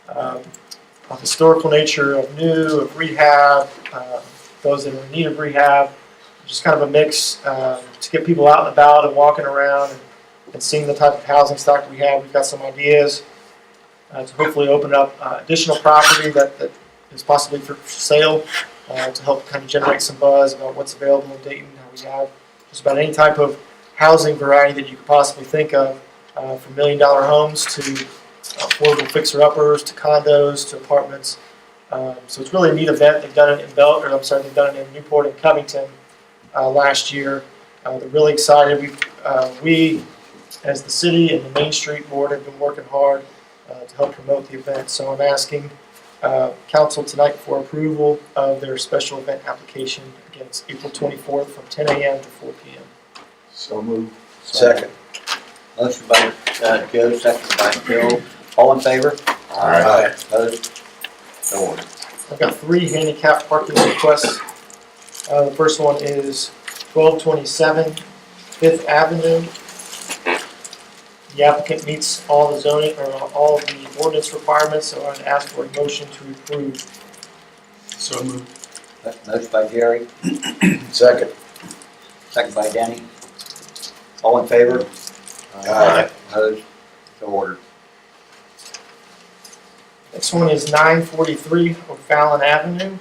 Of historical nature, of new, of rehab, those that are in need of rehab. just kind of a mix to get people out and about and walking around and seeing the type of housing stock we have. We've got some ideas to hopefully open up additional property that is possibly for sale to help kind of generate some buzz about what's available in Dayton. We have just about any type of housing variety that you could possibly think of, from $1 million homes to affordable fixer-uppers to condos to apartments. So it's really a neat event. They've done it in they've done it in Newport and Covington last year. They're really excited. We, as the city and the Main Street Board, have been working hard to help promote the event. So I'm asking council tonight for approval of their special event application. Again, it's April 24th from 10 a.m. to 4 p.m. So moved. Second. Motion by Joe, second by Bill. All in favor? Aye. Opposed? So ordered. I've got 3 handicap parking requests. The first one is 1227 Fifth Avenue. The applicant meets all the zoning, or all of the ordinance requirements, so I'd ask for a motion to approve. So moved. Motion by Jerry, Second. second by Denny. All in favor? Aye. Opposed? So ordered. Next one is 943 O'Fallon Avenue.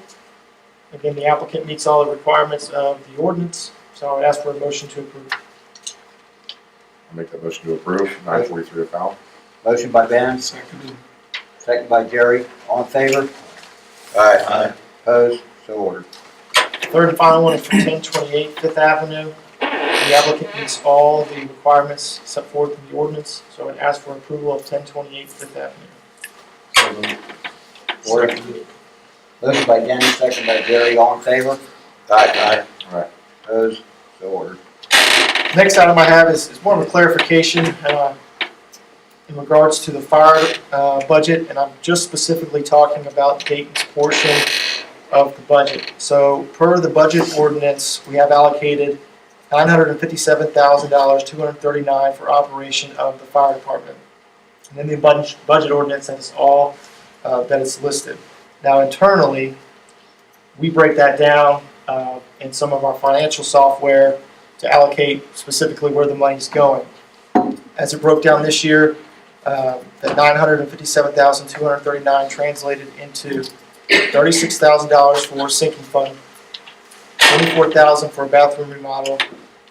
Again, the applicant meets all the requirements of the ordinance, so I would ask for a motion to approve. I'll make that motion to approve, 943 O'Fallon. Motion by Ben, Seconded. second by Jerry. All in favor? Aye. Opposed? So ordered. Third and final one is for 1028 Fifth Avenue. The applicant meets all the requirements set forth in the ordinance, so I would ask for approval of 1028 Fifth Avenue. Ordered. Motion by Denny, second by Jerry. All in favor? Aye. Opposed? So ordered. Next item I have is more of a clarification in regards to the fire budget, and I'm just specifically talking about Dayton's portion of the budget. So per the budget ordinance, we have allocated $957,239 for operation of the fire department. And in the budget ordinance, that is all that is listed. Now internally, we break that down in some of our financial software to allocate specifically where the money is going. As it broke down this year, the $957,239 translated into $36,000 for sinking fund, $24,000 for a bathroom remodel,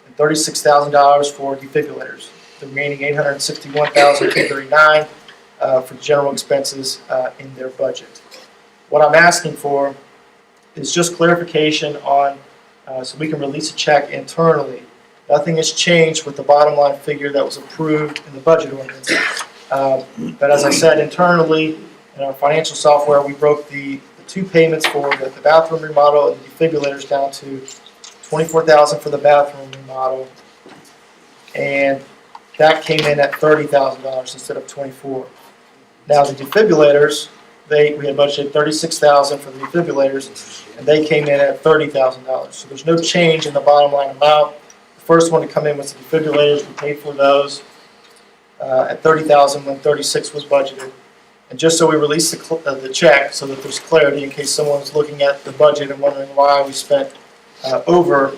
and $36,000 for defibrillators. The remaining $861,239 for general expenses in their budget. What I'm asking for is just clarification on, so we can release a check internally. Nothing has changed with the bottom line figure that was approved in the budget ordinance. But as I said, internally, in our financial software, we broke the 2 payments for the bathroom remodel and the defibrillators down to $24,000 for the bathroom remodel. And that came in at $30,000 instead of $24,000. Now the defibrillators, we had budgeted $36,000 for the defibrillators, and they came in at $30,000. So there's no change in the bottom line amount. The first one to come in was the defibrillators. We paid for those at $30,000 when $36,000 was budgeted. And just so we release the check, so that there's clarity in case someone's looking at the budget and wondering why we spent over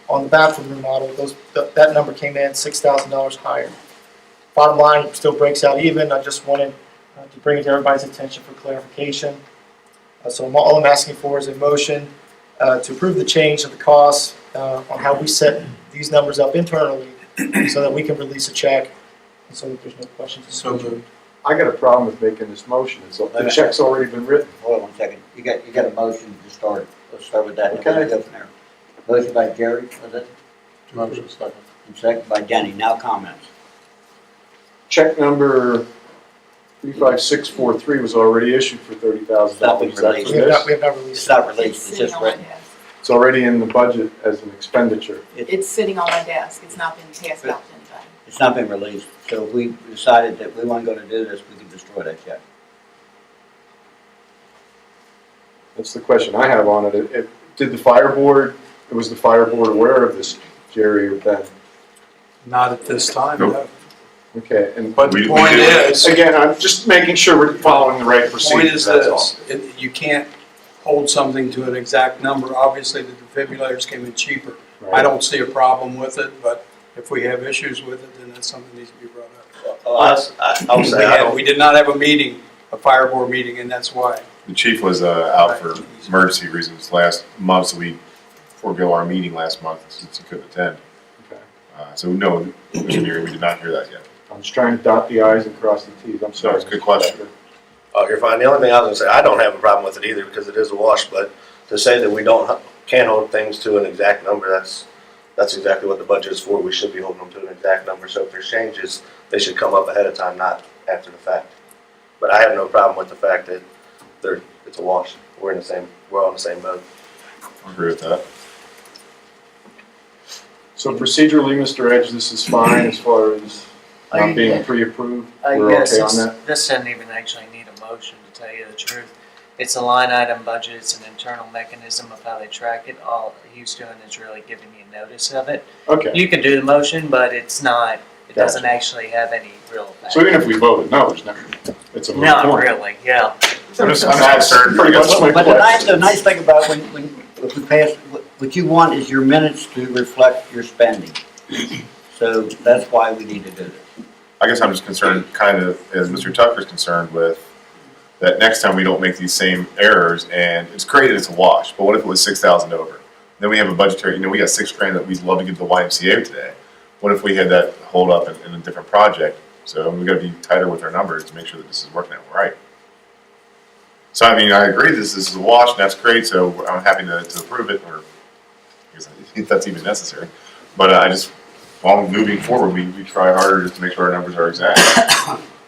on the bathroom remodel, that number came in $6,000 higher. Bottom line still breaks out even. I just wanted to bring it to everybody's attention for clarification. So all I'm asking for is a motion to approve the change of the costs on how we set these numbers up internally so that we can release a check and so that there's no questions. So moved. I got a problem with making this motion. The check's already been written. Hold on one second. You got a motion to start. Let's start with that. Okay. Go from there. Motion by Jerry, was it? Motion second. And second by Denny. Now comments. Check number 35643 was already issued for $30,000. It's not been Is that for released. We have this? not released It's not released, it's just written. It's already in the budget as an expenditure. It's sitting on my desk. It's not been passed out to anybody. It's not been released. So if we decided that we weren't going to do this, we could destroy that check. That's the question I have on it. Did the fire board, was the fire board aware of this, Jerry or Ben? Not at this time, Nope. no. Okay, But the point is, again, I'm just making sure we're following the right the point procedures, is that's all. this, you can't hold something to an exact number. Obviously, the defibrillators came in cheaper. I don't see a problem with it, but if we have issues with it, then that's something that needs to be brought up. I'll say I don't. We did not have a meeting, a fire board meeting, and that's why. The chief was out for emergency reasons last month, so we forego our meeting last month since he couldn't attend. Okay. So no, Mr. Neary, we did not hear that yet. I'm just trying to dot the i's and cross the t's. I'm sorry. That's a good question. Oh, you're fine. The only thing I was gonna say, I don't have a problem with it either because it is a wash, but to say that we can't hold things to an exact number, that's exactly what the budget is for. We should be holding them to an exact number. So if there's changes, they should come up ahead of time, not after the fact. But I have no problem with the fact that it's a wash. We're on the same boat. I agree with that. So procedurally, Mr. Edge, this is fine as far as not being pre-approved? We're Yes, okay on that? this doesn't even actually need a motion, to tell you the truth. It's a line item budget, it's an internal mechanism of how they track it. All he's doing is really giving you notice of it. Okay. You can do the motion, but it's not, it Gotcha. doesn't actually have any real effect. So even if we voted no, it's a moot Not point. really, yeah. I'm just concerned. Pretty much my But question. the nice thing about if we pass, what you want is your minutes to reflect your spending. So that's why we need to do this. I guess I'm just concerned, kind of, as Mr. Tucker's concerned with, that next time we don't make these same errors, and it's great that it's a wash, but what if it was 6,000 over? Then we have a budgetary, we got $6,000 that we'd love to give the YMCA today. What if we had that hold up in a different project? So we gotta be tighter with our numbers to make sure that this is working out right. So I mean, I agree, this is a wash, and that's great, so I'm happy to approve it, or if that's even necessary. But while moving forward, we try harder just to make sure our numbers are exact.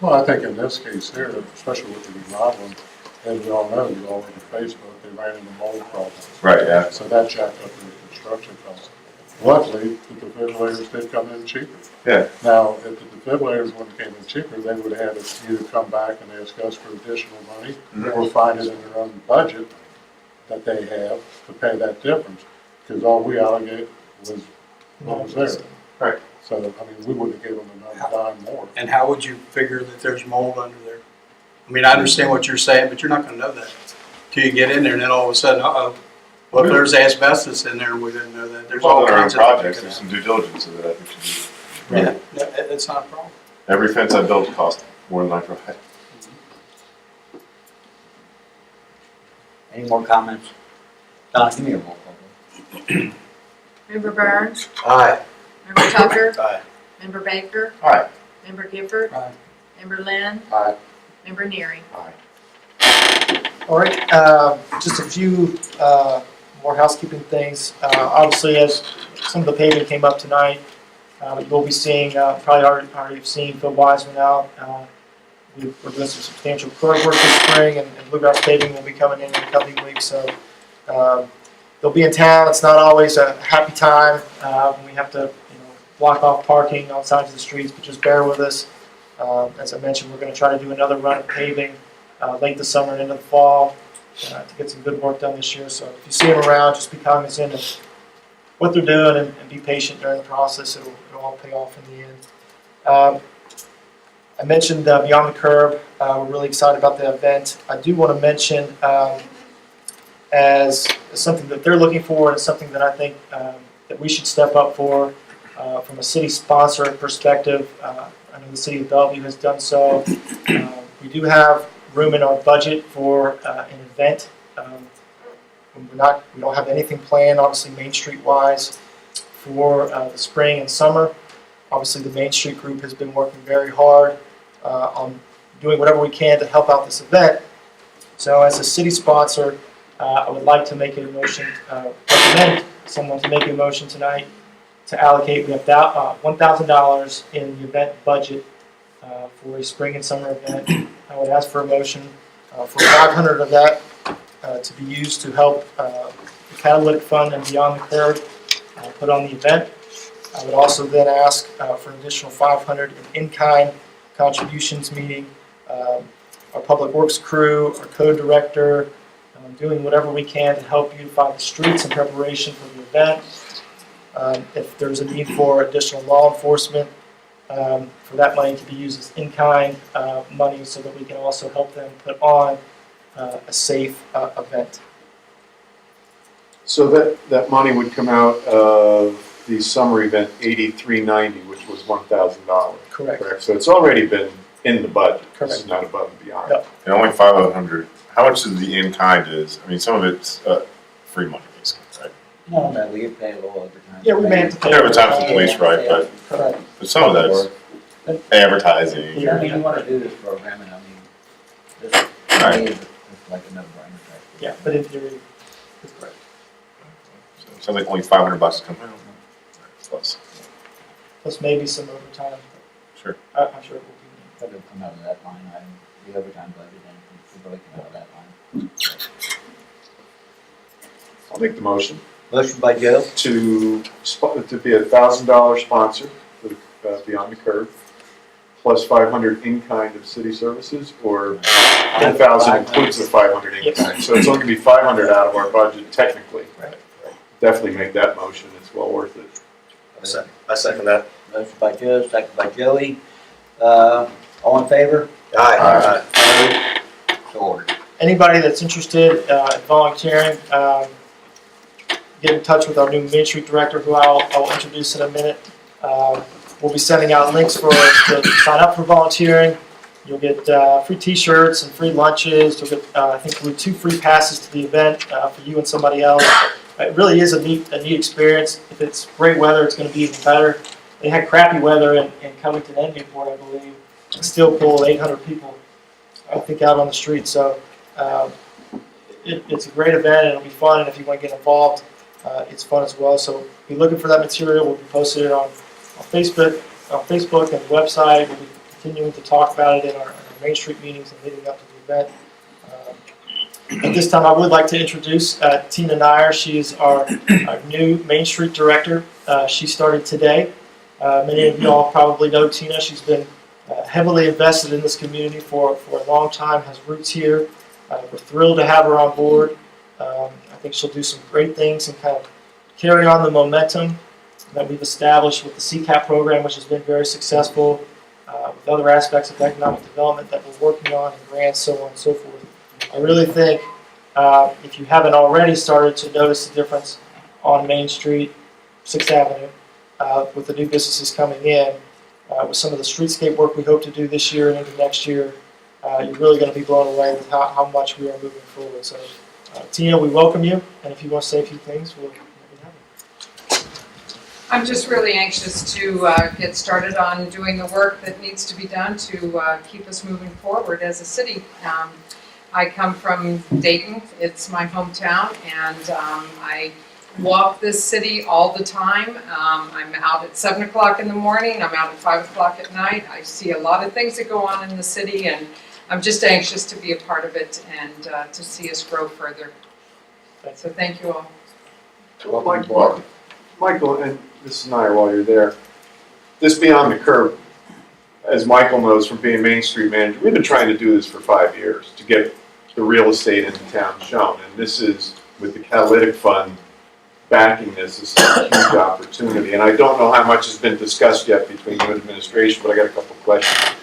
Well, I think in this case here, especially with the remodeling, as we all know, you all look at Facebook, they ran into mold problems. Right, yeah. So that jacked up the construction costs. Luckily, the defibrillators did come in cheaper. Yeah. Now, if the defibrillators wouldn't have came in cheaper, they would have had to either come back and ask us for additional money or find it in their own budget that they have to pay that difference. Because all we allocated was what was there. Right. So, I mean, we wouldn't have given them another dime more. And how would you figure that there's mold under there? I mean, I understand what you're saying, but you're not gonna know that till you get in there, and then all of a sudden, uh-oh. Well, if there's asbestos in there and we didn't know that, there's all kinds of projects, there's some due diligence that I think should be. Yeah, no, it's not a problem. Every fence I built cost more than I provide. Any more comments? Donna, give me a roll call. Member Burns? Aye. Member Tucker? Aye. Member Baker? Aye. Member Gifford? Aye. Member Lynn? Aye. Member Neary? All right, just a few more housekeeping things. Obviously, as some of the paving came up tonight, you'll be seeing, probably already have seen Phil Wiseman out. We're doing some substantial curb work this spring, and bluegrass paving will be coming in the coming weeks. So they'll be in town. It's not always a happy time when we have to block off parking on sides of the streets, but just bear with us. As I mentioned, we're going to try to do another run of paving late this summer and into the fall to get some good work done this year. So if you see them around, just be cognizant of what they're doing and be patient during the process. It'll all pay off in the end. I mentioned Beyond the Curb. We're really excited about the event. I do want to mention as something that they're looking for and something that I think that we should step up for from a city sponsor perspective. I know the city of Bellevue has done so. We do have room in our budget for an event. We don't have anything planned, obviously, Main Street wise, for the spring and summer. Obviously, the Main Street group has been working very hard on doing whatever we can to help out this event. So, as a city sponsor, I would like to make a motion, recommend someone to make a motion tonight to allocate. We have $1,000 in the event budget for a spring and summer event. I would ask for a motion for 500 of that to be used to help the Catalytic Fund and Beyond the Curb put on the event. I would also then ask for an additional 500 in-kind contributions, meaning our Public Works crew, our code director, doing whatever we can to help beautify the streets in preparation for the event. If there's a need for additional law enforcement, for that money to be used as in-kind money so that we can also help them put on a safe event. So that money would come out of the summer event 8390, which was $1,000. Correct. So it's already been in the budget. This is Correct. not above and beyond. Yep. And only 500. How much of the in-kind is, I mean, some of it's free money, basically, right? No, we get paid a little overtime. Yeah, we may have to pay. Overtime for the police, right, Correct. but some of that's advertising. Yeah, I mean, you wanna do this program, and I mean, this, to Right. me, it's like a no-brainer. Yeah, but in theory, it's correct. So it sounds like only $500 come out. Plus, Plus maybe some overtime. sure. I'm sure it will be. But it'll come out of that line item, the overtime budget, and it'll really come out of that line. I'll make the motion Motion by Joe, to be $1,000 sponsor for Beyond the Curve, plus 500 in-kind of city services, or 10,000 includes the 500 in-kind. So it's only gonna be 500 out of our budget technically. Right. Definitely make that motion, it's well worth it. I second that. motion by Joe, second by Joey. All in favor? Aye. So ordered. Anybody that's interested in volunteering, get in touch with our new Main Street Director, who I'll introduce in a minute. We'll be sending out links to sign up for volunteering. You'll get free T-shirts and free lunches. You'll get, I think, 2 free passes to the event for you and somebody else. It really is a neat experience. If it's great weather, it's going to be even better. They had crappy weather in Covington and Newport, I believe, and still pulled 800 people, I think, out on the street. So it's a great event, and it'll be fun. And if you want to get involved, it's fun as well. So be looking for that material. We'll be posting it on Facebook and the website. We'll be continuing to talk about it in our Main Street meetings and leading up to the event. At this time, I would like to introduce Tina Nyer. She is our new Main Street Director. She started today. Many of you all probably know Tina. She's been heavily invested in this community for a long time, has roots here. We're thrilled to have her on board. I think she'll do some great things and kind of carry on the momentum that we've established with the CCAP program, which has been very successful, with other aspects of economic development that we're working on, and grants, so on and so forth. I really think if you haven't already started to notice the difference on Main Street, 6th Avenue, with the new businesses coming in, with some of the streetscape work we hope to do this year and into next year, you're really going to be blown away with how much we are moving forward. So, Tina, we welcome you, and if you want to say a few things, we'll be happy. I'm just really anxious to get started on doing the work that needs to be done to keep us moving forward as a city. I come from Dayton, it's my hometown, and I walk this city all the time. I'm out at 7 o'clock in the morning, I'm out at 5 o'clock at night. I see a lot of things that go on in the city, and I'm just anxious to be a part of it and to see us grow further. So thank you all. Michael, and Mrs. Nyer, while you're there, this Beyond the Curve, as Michael knows from being Main Street manager, we've been trying to do this for 5 years to get the real estate in the town shown. And this is, with the catalytic fund backing this, is a huge opportunity. And I don't know how much has been discussed yet between you and administration, but I got a couple of questions.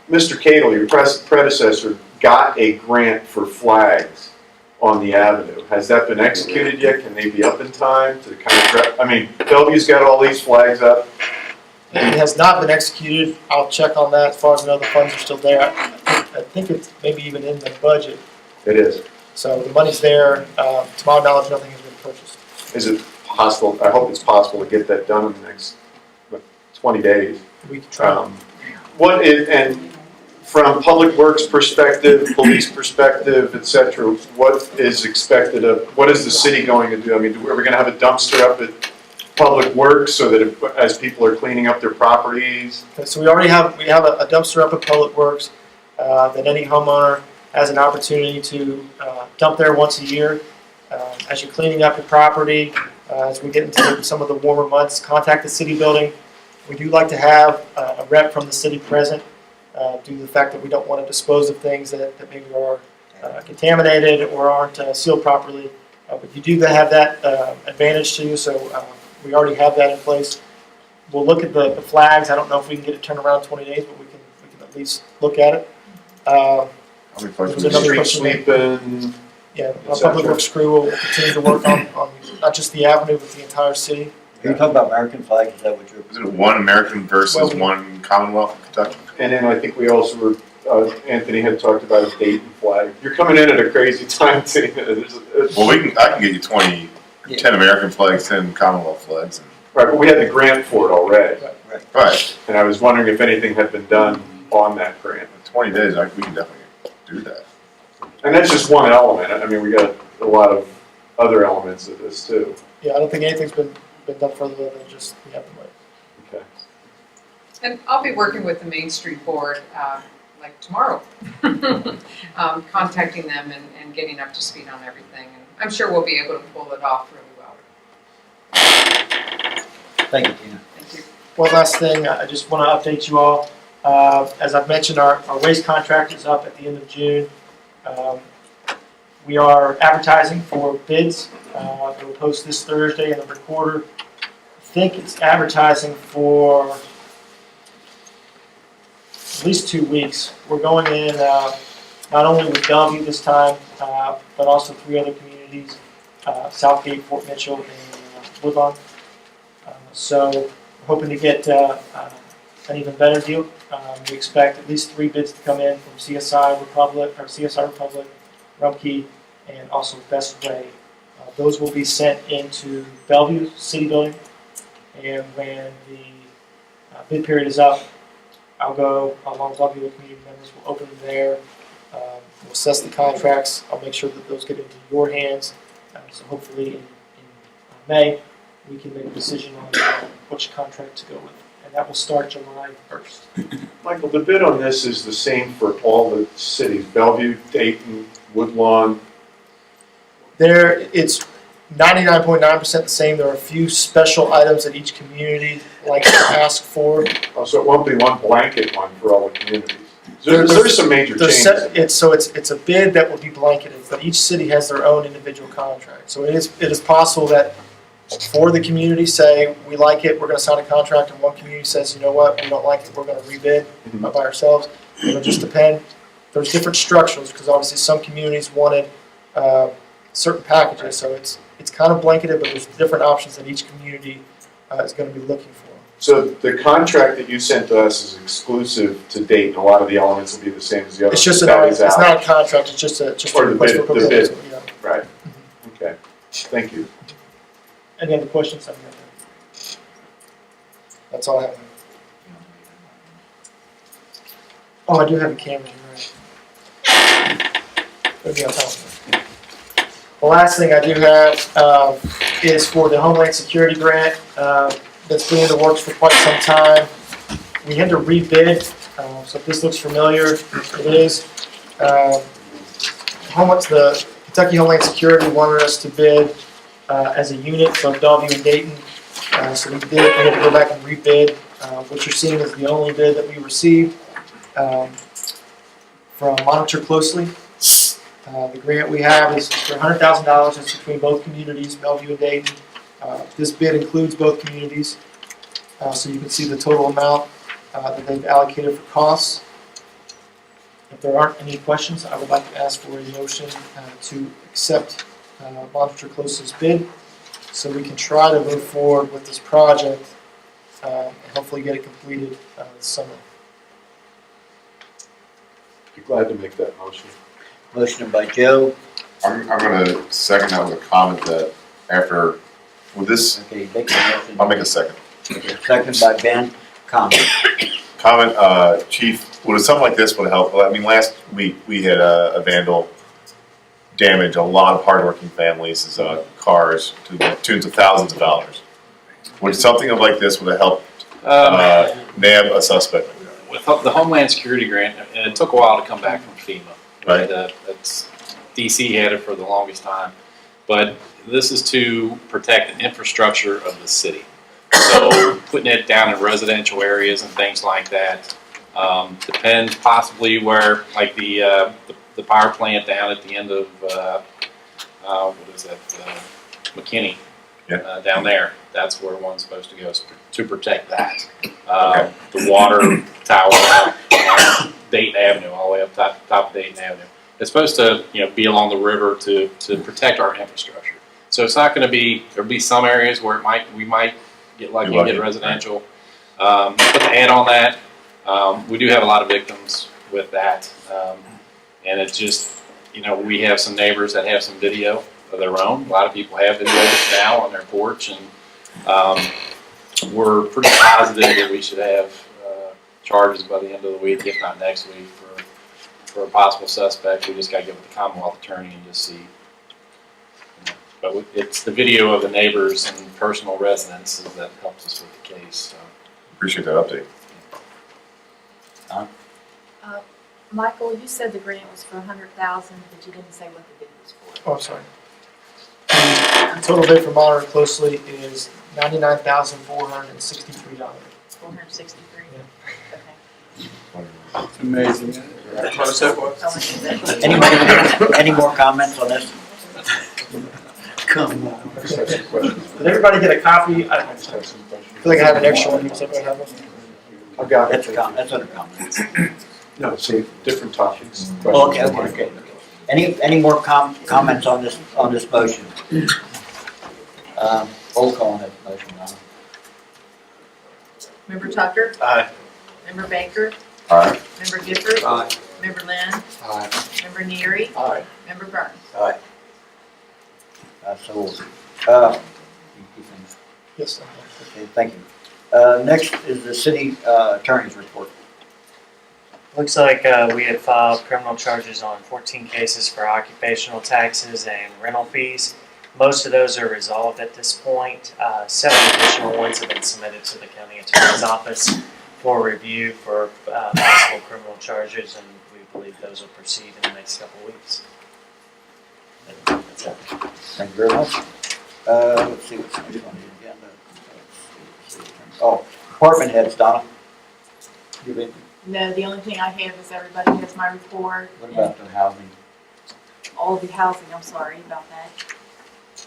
Mr. Cadle, your predecessor, got a grant for flags on the avenue. Has that been executed yet? Can they be up in time to kind of, I mean, Bellevue's got all these flags up. It has not been executed. I'll check on that. As far as I know, the funds are still there. I think it's maybe even in the budget. It is. So the money's there. To my knowledge, nothing has been purchased. Is it possible, I hope it's possible to get that done in the next 20 days. We can try. What is, and from Public Works perspective, police perspective, et cetera, what is expected of, what is the city going to do? I mean, are we going to have a dumpster up at Public Works so that if, as people are cleaning up their properties? Okay, so we already have a dumpster up at Public Works that any homeowner has an opportunity to dump there once a year. As you're cleaning up your property, as we get into some of the warmer months, contact the city building. We do like to have a rep from the city present due to the fact that we don't want to dispose of things that maybe are contaminated or aren't sealed properly. But you do have that advantage to you, so we already have that in place. We'll look at the flags. I don't know if we can get it turned around in 20 days, but we can at least look at it. Street sweeping. Yeah, our public works crew will continue to work on not just the avenue, but the entire city. Can you talk about American flag, is that what you're? Is it one American versus one Commonwealth of Kentucky? And then I think we also were, Anthony had talked about a Dayton flag. You're coming in at a crazy time, too. Well, I can get you 10 American flags, 10 Commonwealth flags. Right, but we had the grant for it already. Right. And I was wondering if anything had been done on that grant. In 20 days, we can definitely do that. And that's just one element. I mean, we got a lot of other elements of this, too. Yeah, I don't think anything's been done further than just the Eppley. Okay. And I'll be working with the Main Street Board, like tomorrow, contacting them and getting up to speed on everything. And I'm sure we'll be able to pull it off really well. Thank you, Tina. Thank you. One last thing, I just want to update you all. As I've mentioned, our waste contract is up at the end of June. We are advertising for bids. It will post this Thursday in the recorder. I think it's advertising for at least 2 weeks. We're going in not only with Bellevue this time, but also 3 other communities, Southgate, Fort Mitchell, and Woodlawn. So we're hoping to get an even better deal. We expect at least 3 bids to come in from CSI Republic, Rumpke, and also Best Way. Those will be sent into Bellevue City Building, and when the bid period is up, I'll go along with Bellevue community members. We'll open them there. We'll assess the contracts. I'll make sure that those get into your hands. So hopefully in May, we can make a decision on which contract to go with. And that will start July 1st. Michael, the bid on this is the same for all the cities, Bellevue, Dayton, Woodlawn. It's 99.9% the same. There are a few special items that each community likes to ask for. Oh, so it won't be one blanket one for all the communities. There's some major changes. It's a bid that will be blanketed, but each city has their own individual contract. So it is possible that for the community say, we like it, we're going to sign a contract, and one community says, you know what, we don't like it, we're going to rebid by ourselves. It'll just depend. There's different structures, because obviously some communities wanted certain packages, so it's kind of blanketed, but there's different options that each community is going to be looking for. So the contract that you sent to us is exclusive to Dayton. A lot of the elements will be the same as the others. It's just it's not a contract, it's just a request for proposal. The bid. Yeah. Right. Okay. Thank you. Any other questions? That's all I have. Oh, I do have a camera, you're right. Maybe I'll tell you. The last thing I do have is for the Homeland Security Grant that's been in the works for quite some time. We had to rebid, so if this looks familiar, it is. The Kentucky Homeland Security wanted us to bid as a unit from Bellevue and Dayton. So we had to go back and rebid. What you're seeing is the only bid that we received from Monitor Closely. The grant we have is for $100,000. It's between both communities, Bellevue and Dayton. This bid includes both communities. So you can see the total amount that they've allocated for costs. If there aren't any questions, I would like to ask for a motion to accept Monitor Close's bid so we can try to move forward with this project and hopefully get it completed this summer. Be glad to make that motion. Motion by Joe. I'm going to second that with a comment that after, with this, Okay, make a motion. I'll make a second. Second by Ben. Comment. Comment, Chief, would something like this would help? I mean, last week we had a vandal damage a lot of hardworking families' cars to the tunes of thousands of dollars. Would something like this would have helped nab a suspect? With the Homeland Security Grant, and it took a while to come back from FEMA. Right. That's DC had it for the longest time, but this is to protect the infrastructure of the city. So putting it down in residential areas and things like that depends possibly where, like the power plant down at the end of what is that, McKinney, down there. That's where one's supposed to go to protect that. Okay. The water tower on Dayton Avenue, all the way up top of Dayton Avenue. it's supposed to, be along the river to protect our infrastructure. So it's not going to be, there'll be some areas where we might get lucky and get residential. But to add on that, we do have a lot of victims with that. And it's just, we have some neighbors that have some video of their own. A lot of people have videos now on their porch, and we're pretty positive that we should have charges by the end of the week, if not next week, for a possible suspect. We just got to get with the Commonwealth Attorney and just see. But it's the video of the neighbors and personal residences that helps us with the case. So. Appreciate that update. Michael, you said the grant was for $100,000, but you didn't say what the bid was for. Oh, I'm sorry. The total bid for monitoring closely is $99,463. 463. Okay. It's amazing. How close that was. How much is that? Any more comments on this? Come on. Did everybody get a copy? I feel like I have an extra one. Does everybody have one? I've got it. That's under comments. No, see, different topics. Okay. Any more comments on this motion? Roll call on that motion, Donna. Member Tucker? Aye. Member Baker? Aye. Member Gifford? Aye. Member Lynn? Aye. Member Neary? Aye. Member Burns? So, Yes. okay, thank you. Next is the city attorney's report. Looks like we had filed criminal charges on 14 cases for occupational taxes and rental fees. Most of those are resolved at this point. 7 additional ones have been submitted to the county attorney's office for review for possible criminal charges, and we believe those will proceed in the next couple of weeks. That's it. Thank you very much. Let's see what's next on the agenda. Oh, department heads, Donna. No, the only thing I have is everybody has my report. What about the housing? All the housing, I'm sorry about that.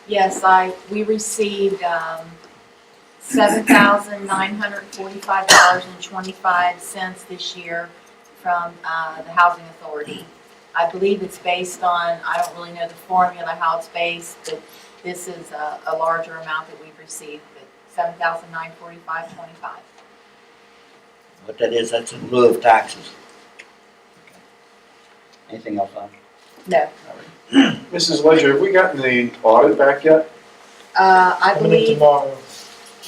Yes, we received $7,945.25 this year from the Housing Authority. I believe it's based on, I don't really know the formula, how it's based, but this is a larger amount that we've received, but $7,945.25. What that is, that's in lieu of taxes. Okay. Anything else on? No. Mrs. Ledger, have we gotten the audit back yet? I Coming in believe, tomorrow.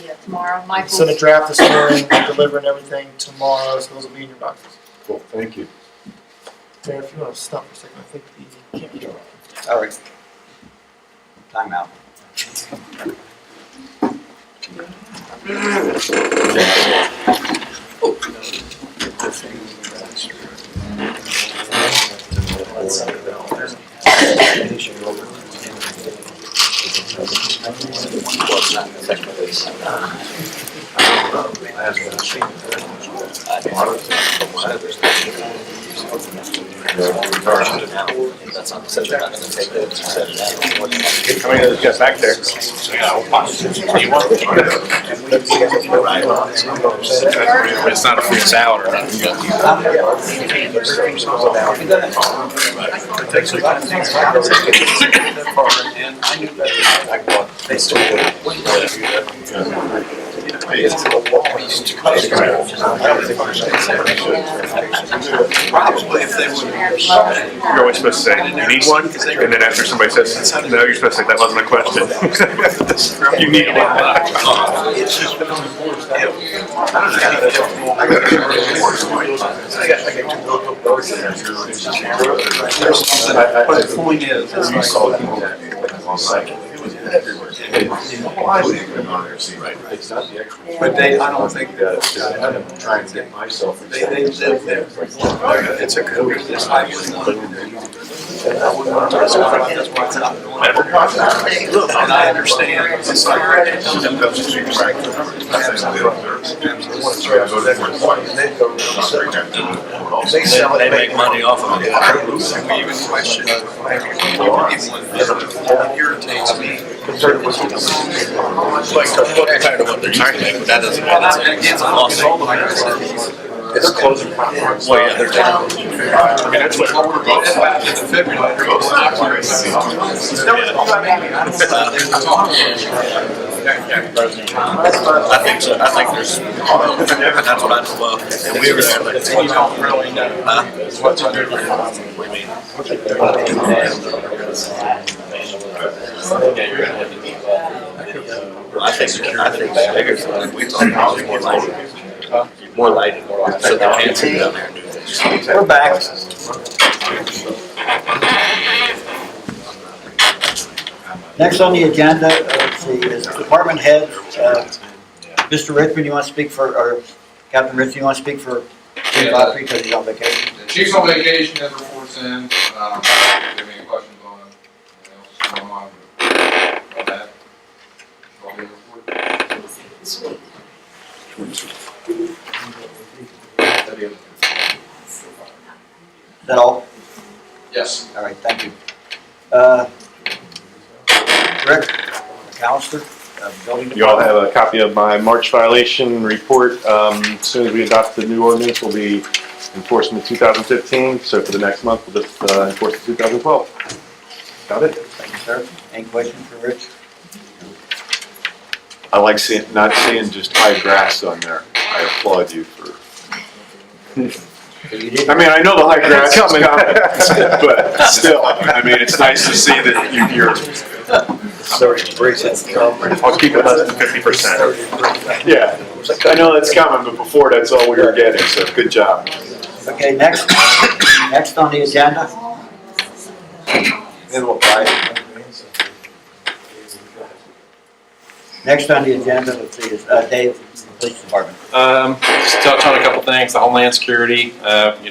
yeah, tomorrow, Michael's. Send a draft this morning, delivering everything tomorrow, so those will be in your boxes. Cool, thank you. Mayor, if you want to stop for a second, I think the camera. All right. Time out. Coming to just back there. It's not a free salad or nothing. Probably if they would. You're always supposed to say, you need one? And then after somebody says, no, you're supposed to say, that wasn't a question. You need one. It's just. But the point is, it's not the actual. But they, I don't think that. I'm trying to get myself. They live there. It's a code. It's high. And I understand. It's like. They sell it. They make money off of it. We even question it irritates me. Like, I'm tired of what they're using, but that doesn't mean it's a loss. It's closing conference. Well, yeah, they're down. I mean, that's what we're going I think so. I think there's, that's what I know of. And we were there like, You don't really know what's under the I think the bigger thing, we thought probably more lighting. More lighting, so they can't see down there and do things. We're back. Next on the agenda, let's see, is department heads. Mr. Richmond, you want to speak for, or Captain Richmond, you want to speak for Chief Godfrey because he's on vacation? The chief's on vacation, never reports in. If you have any questions on anything else going on about that, I'll be reporting. Is that all? Yes. All right, thank you. Rick McAllister, building You all department. have a copy of my March violation report. As soon as we adopt the new ordinance, we'll be enforcing the 2015. So for the next month, we'll just enforce the 2012. Got it? Thank you, sir. Any questions for Rich? I like not seeing just high grass on there. I applaud you for. I mean, I know the high grass is coming, but still, I mean, it's nice to see that you're. Sorry, breaks it. I'll keep it less than 50%. Yeah, I know that's coming, but before that's all we were getting, so good job. Okay, next on the agenda. Then we'll buy Next on the agenda, let's see, is Dave, Police Department. Just touch on a couple things. The Homeland Security,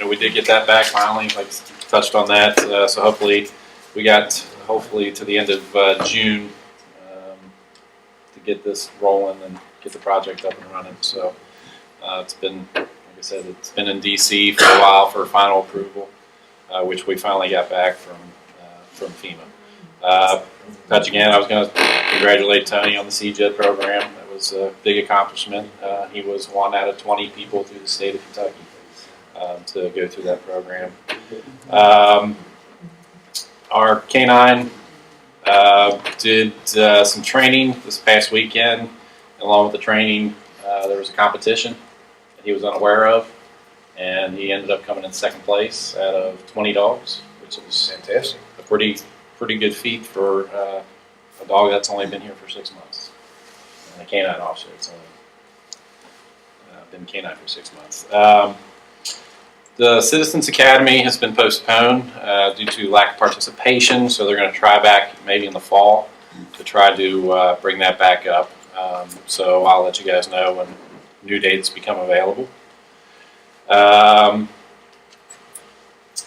we did get that back finally, like touched on that. So hopefully, we got to the end of June to get this rolling and get the project up and running. So it's been, like I said, it's been in DC for a while for final approval, which we finally got back from FEMA. Touch again, I was going to congratulate Tony on the CJED program. That was a big accomplishment. He was 1 out of 20 people through the state of Kentucky to go through that program. Our K-9 did some training this past weekend. Along with the training, there was a competition that he was unaware of, and he ended up coming in second place out of 20 dogs, which is fantastic. A pretty good feat for a dog that's only been here for 6 months. And a canine officer, it's only been canine for 6 months. The Citizens Academy has been postponed due to lack of participation, so they're going to try back maybe in the fall to try to bring that back up. So I'll let you guys know when new dates become available.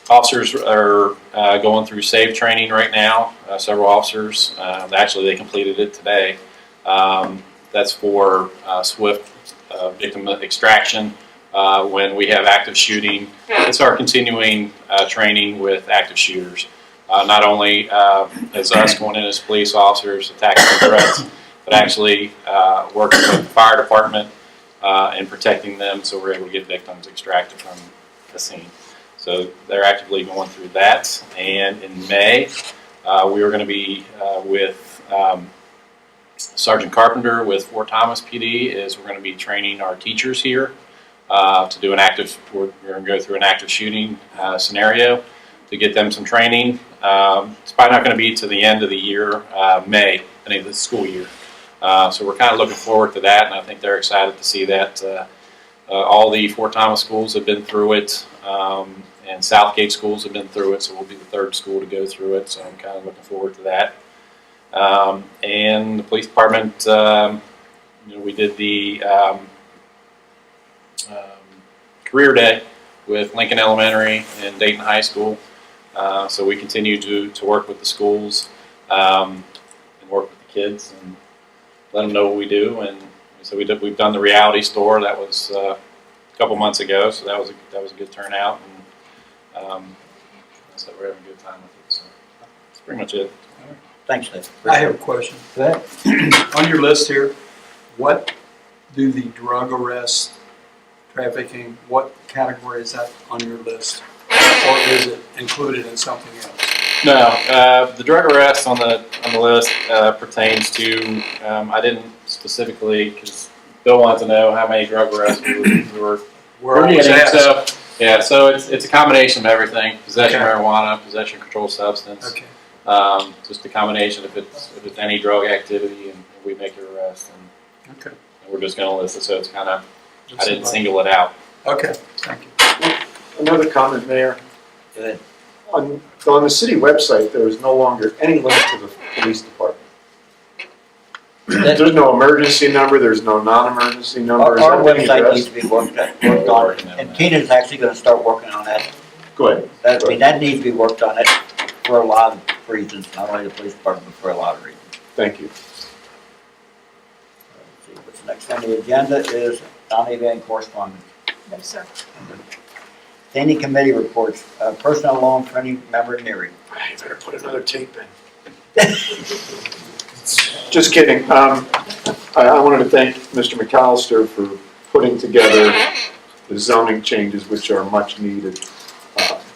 Officers are going through SAVE training right now, several officers. Actually, they completed it today. That's for swift victim extraction when we have active shooting. It's our continuing training with active shooters. Not only as us going in as police officers, tactical threats, but actually working with the fire department and protecting them so we're able to get victims extracted from the scene. So they're actively going through that. And in May, we are going to be with Sergeant Carpenter with Fort Thomas PD. We're going to be training our teachers here to do we're going to go through an active shooting scenario to get them some training. It's probably not going to be to the end of the year, May, the end of the school year. So we're kind of looking forward to that, and I think they're excited to see that. All the Fort Thomas schools have been through it. And Southgate schools have been through it, so we'll be the third school to go through it, so I'm kind of looking forward to that. And the police department, we did the career day with Lincoln Elementary and Dayton High School. So we continue to work with the schools and work with the kids and let them know what we do. And so we've done the reality store. That was a couple months ago, so that was a good turnout. So we're having a good time with it. So that's pretty much it. Thanks, Dave. I have a question. On your list here, what do the drug arrests trafficking, what category is that on your list? Or is it included in something else? No, the drug arrest on the list pertains to, I didn't specifically, because Bill wanted to know how many drug arrests we were We're always getting. asked. So, yeah, so it's a combination of everything, possession of Okay. marijuana, possession of controlled substance. Okay. Just a combination if it's any drug activity and we make an arrest, and Okay. we're just gonna list it, so it's kind of, I didn't single it out. Okay, thank you. Another comment, Mayor. Go ahead. On the city website, there is no longer any link to the police department. There's no emergency number, there's no non-emergency number. Is Our that being website needs addressed? to be worked on, and Tina's actually gonna start working on that. Go ahead. That needs to be worked on it for a lot of reasons, not only the police department, but for a lot of reasons. Thank you. Let's see, what's next on the agenda is non-event correspondence. No, sir. Standing committee reports, personnel law and training member Neary. You better put another tape in. Just kidding. I wanted to thank Mr. McAllister for putting together the zoning changes, which are much needed.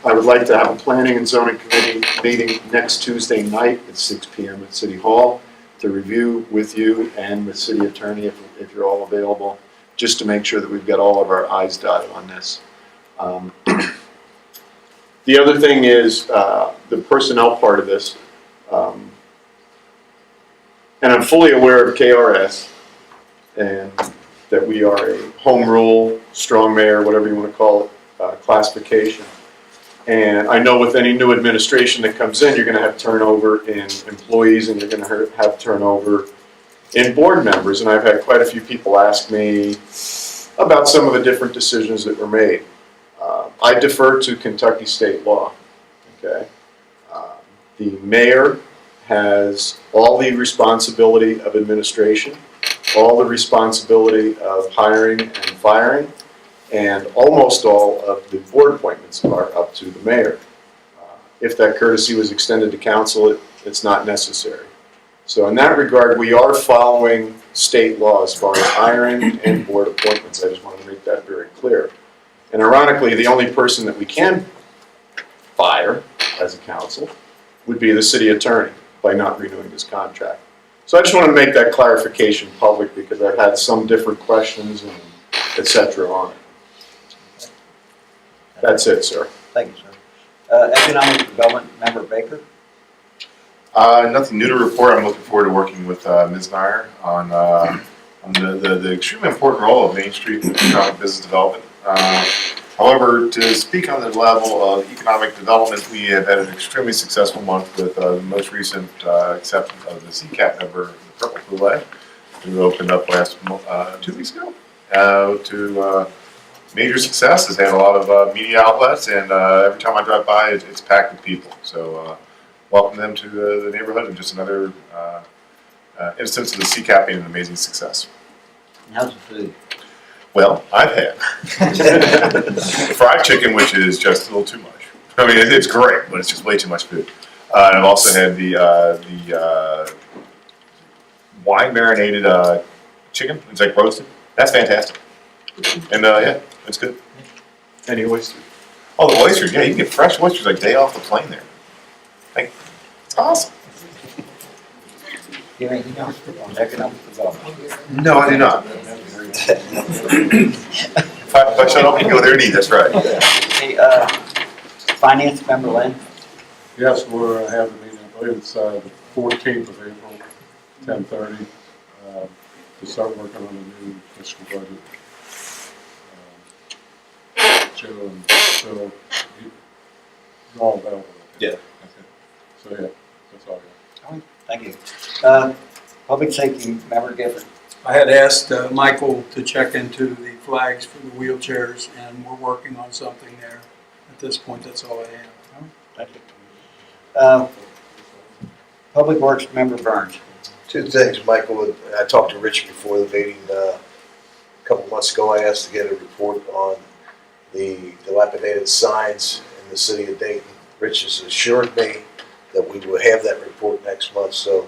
I would like to have a planning and zoning committee meeting next Tuesday night at 6 p.m. at City Hall to review with you and the city attorney, if you're all available, just to make sure that we've got all of our I's dotted on this. The other thing is the personnel part of this. And I'm fully aware of KRS and that we are a home rule, strong mayor, whatever you want to call it, classification. And I know with any new administration that comes in, you're going to have turnover in employees and you're going to have turnover in board members. And I've had quite a few people ask me about some of the different decisions that were made. I defer to Kentucky state law, okay? The mayor has all the responsibility of administration, all the responsibility of hiring and firing, and almost all of the board appointments are up to the mayor. If that courtesy was extended to council, it's not necessary. So in that regard, we are following state law as far as hiring and board appointments. I just want to make that very clear. And ironically, the only person that we can fire as a council would be the city attorney by not renewing his contract. So I just want to make that clarification public because I've had some different questions and et cetera on it. That's it, sir. Thank you, sir. Economic Development member Baker. Nothing new to report. I'm looking forward to working with Ms. Nair on the extremely important role of Main Street in economic business development. However, to speak on the level of economic development, we have had an extremely successful month with the most recent acceptance of the CCAP member, the Purple Poulet, who opened up last 2 weeks ago to major success. Has had a lot of media outlets, and every time I drive by, it's packed with people. So welcome them to the neighborhood, and just another instance of the CCAP being an amazing success. How's the food? Well, I've had the fried chicken, which is just a little too much. I mean, it's great, but it's just way too much food. And I've also had the wine marinated chicken. It's like roasted. That's fantastic. And yeah, it's good. Any oysters? Oh, the oysters. Yeah, you can get fresh oysters like day off the plane there. Like, it's awesome. Do you have anything else on economic development? No, I do not. If I shut up, you can go there and eat. That's right. Hey, finance member Lynn. Yes, we're having a meeting, I believe it's the 14th of April, 10:30, to start working on the new fiscal budget. Joe and Phil, you're all available. Yeah. Okay. So yeah, that's all I got. Thank you. Public safety member Gifford. I had asked Michael to check into the flags for the wheelchairs, and we're working on something there. At this point, that's all I have. Thank you. Public Works member Burns. Two things, Michael. I talked to Rich before the meeting a couple months ago. I asked to get a report on the dilapidated signs in the city of Dayton. Rich has assured me that we will have that report next month, so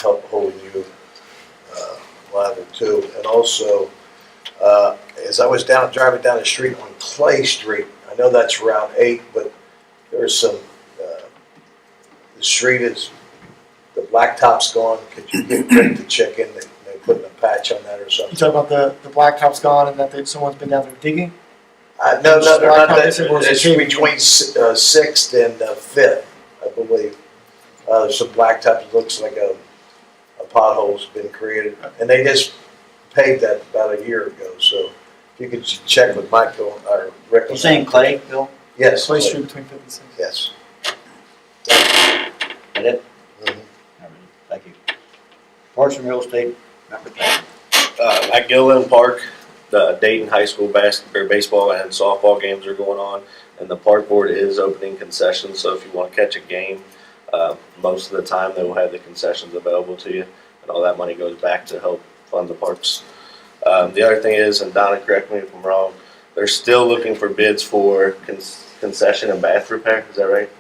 I'm holding you liable too. And also, as I was driving down the street on Clay Street, I know that's Route 8, but there's some, the street is, the blacktop's gone. Could you get Rick to check in, they putting a patch on that or You something? talk about the blacktop's gone and that someone's been down there digging? No, they're not, Blacktop isn't where it's it's between 6th and 5th, I believe. There's some blacktop, it looks like a pothole's been created, and they just paved that about a year ago, so if you could check with Michael or Rick. You saying Clay, Bill? Yes. Clay Street between 5th and 6th. Yes. That it? Mhm. Thank you. Parks and Real Estate, member Pat. At Gilliland Park, the Dayton High School baseball and softball games are going on, and the park board is opening concessions, so if you want to catch a game, most of the time they will have the concessions available to you, and all that money goes back to help fund the parks. The other thing is, and Donna, correct me if I'm wrong, they're still looking for bids for concession and bath repair, is that right?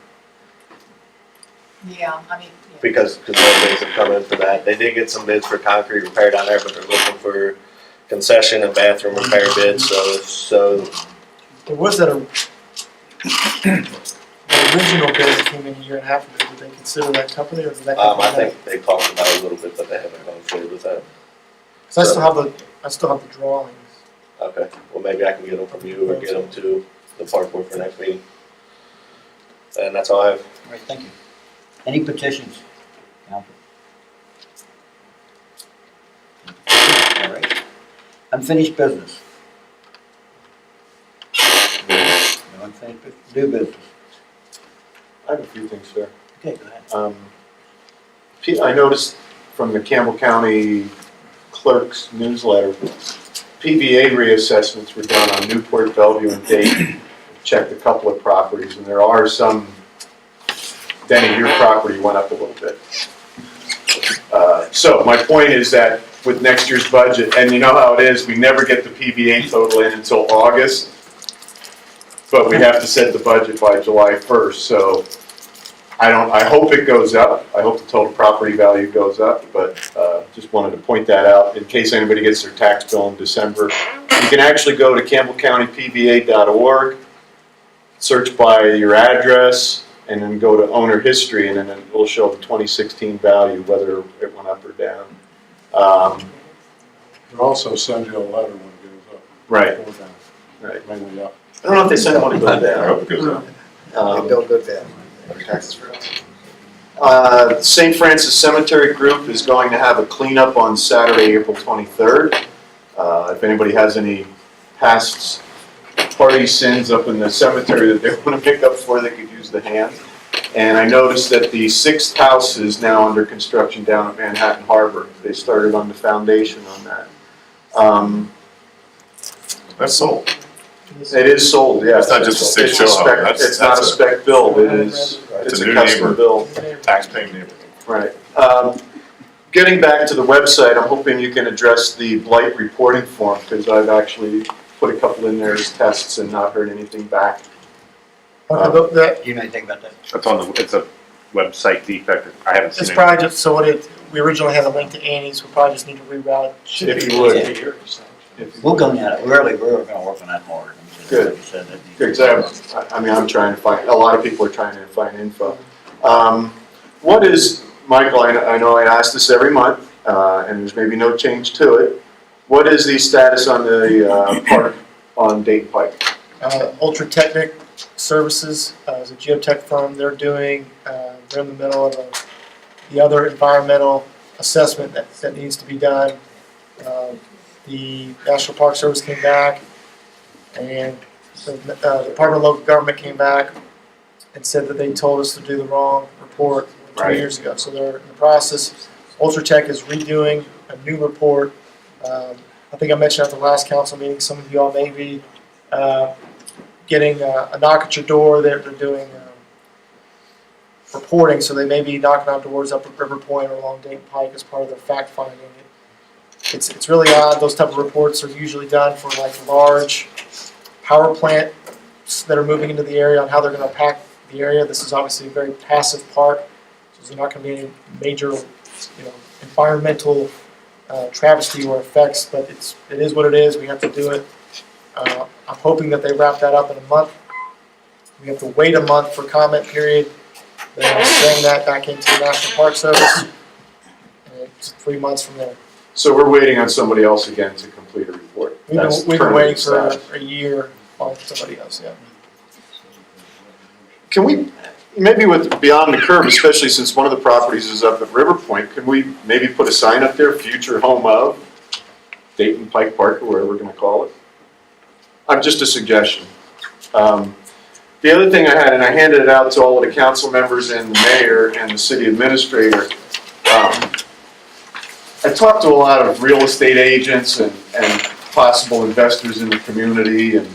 Yeah, I mean, yeah. Because more bids have come in for that. They did get some bids for concrete repair down there, but they're looking for concession and bathroom repair bids, so There was that, the original bid that came in a year and a half ago, did they consider that company or did that company? I think they talked about it a little bit, but they haven't gone forward with that. Cause I still have the drawings. Okay, well, maybe I can get them from you or get them to the park board for next meeting. And that's all I have. All right, thank you. Any petitions? Council? All right. Unfinished business. No unfinished business. New business. I have a few things, sir. Okay, go ahead. I noticed from the Campbell County Clerk's newsletter, PVA reassessments were done on Newport, Bellevue, and Dayton. Checked a couple of properties, and there are some. Denny, your property went up a little bit. So my point is that with next year's budget, and you know how it is, we never get the PVA total in until August, but we have to set the budget by July 1st. So I hope it goes up. I hope the total property value goes up, but just wanted to point that out in case anybody gets their tax bill in December. You can actually go to campbellcountypva.org, search by your address, and then go to owner history, and then it will show the 2016 value, whether it went up or down. It also sends you a letter when it goes up. Right. Or down. Right. Mainly up. I don't know if they send one to go I down. hope it goes up. They don't go down. Taxes for us. St. Francis Cemetery Group is going to have a cleanup on Saturday, April 23rd. If anybody has any past party sins up in the cemetery that they want to pick up for, they could use the hand. And I noticed that the 6th house is now under construction down at Manhattan Harbor. They started on the foundation on that. That's sold. It is sold, yeah. It's not just a stick It's show home. spec- It's not a spec build, it is, It's it's a a new custom neighbor. build. Tax-paying neighborhood. Right. Getting back to the website, I'm hoping you can address the blight reporting form, because I've actually put a couple in there as tests and not heard anything back. You know anything about that? It's on the, it's a website defect. I haven't It's seen it. probably just, so we originally had a link to Annie's, we probably just need to reroute. If you would. We'll go down it. We're gonna work on that more. Good. Like you said, that needs- Good, 'cause I mean, I'm trying to find, a lot of people are trying to find info. What is, Michael, I know I ask this every month, and there's maybe no change to it. What is the status on the park on Dayton Pike? Ultra Technic Services is a geotech firm. They're doing, they're in the middle of the other environmental assessment that needs to be done. The National Park Service came back, and the Department of Local Government came back and said that they told us to do the wrong report 2 years ago. So they're in the process. Ultra Tech is redoing a new report. I think I mentioned at the last council meeting, some of you all may be getting a knock at your door. They're doing reporting, so they may be knocking on doors up at River Point or along Dayton Pike as part of their fact finding. It's really odd. Those type of reports are usually done for like large power plants that are moving into the area on how they're going to pack the area. This is obviously a very passive park, so there's not going to be any major, environmental travesty or effects. But it is what it is. We have to do it. I'm hoping that they wrap that up in a month. We have to wait a month for comment period, then bring that back into the National Park Service, and it's 3 months from there. So we're waiting on somebody else again to complete a report. We've That's been currently waiting the for status. a year on somebody else, yeah. Can we, maybe with Beyond the Curve, especially since one of the properties is up at River Point, can we maybe put a sign up there, future home of Dayton Pike Park, or whatever we're gonna call it? Just a suggestion. The other thing I had, and I handed it out to all of the council members and the mayor and the city administrator, I talked to a lot of real estate agents and possible investors in the community and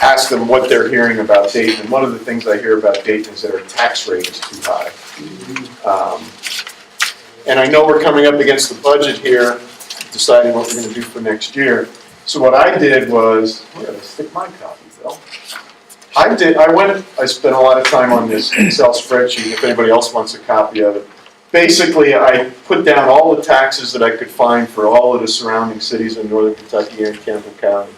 asked them what they're hearing about Dayton. And one of the things I hear about Dayton is that our tax rate is too high. And I know we're coming up against the budget here, deciding what we're going to do for next year. So what I did was, I'm going to stick my copy, Bill. I spent a lot of time on this Excel spreadsheet, if anybody else wants a copy of it. Basically, I put down all the taxes that I could find for all of the surrounding cities in northern Kentucky and Campbell County.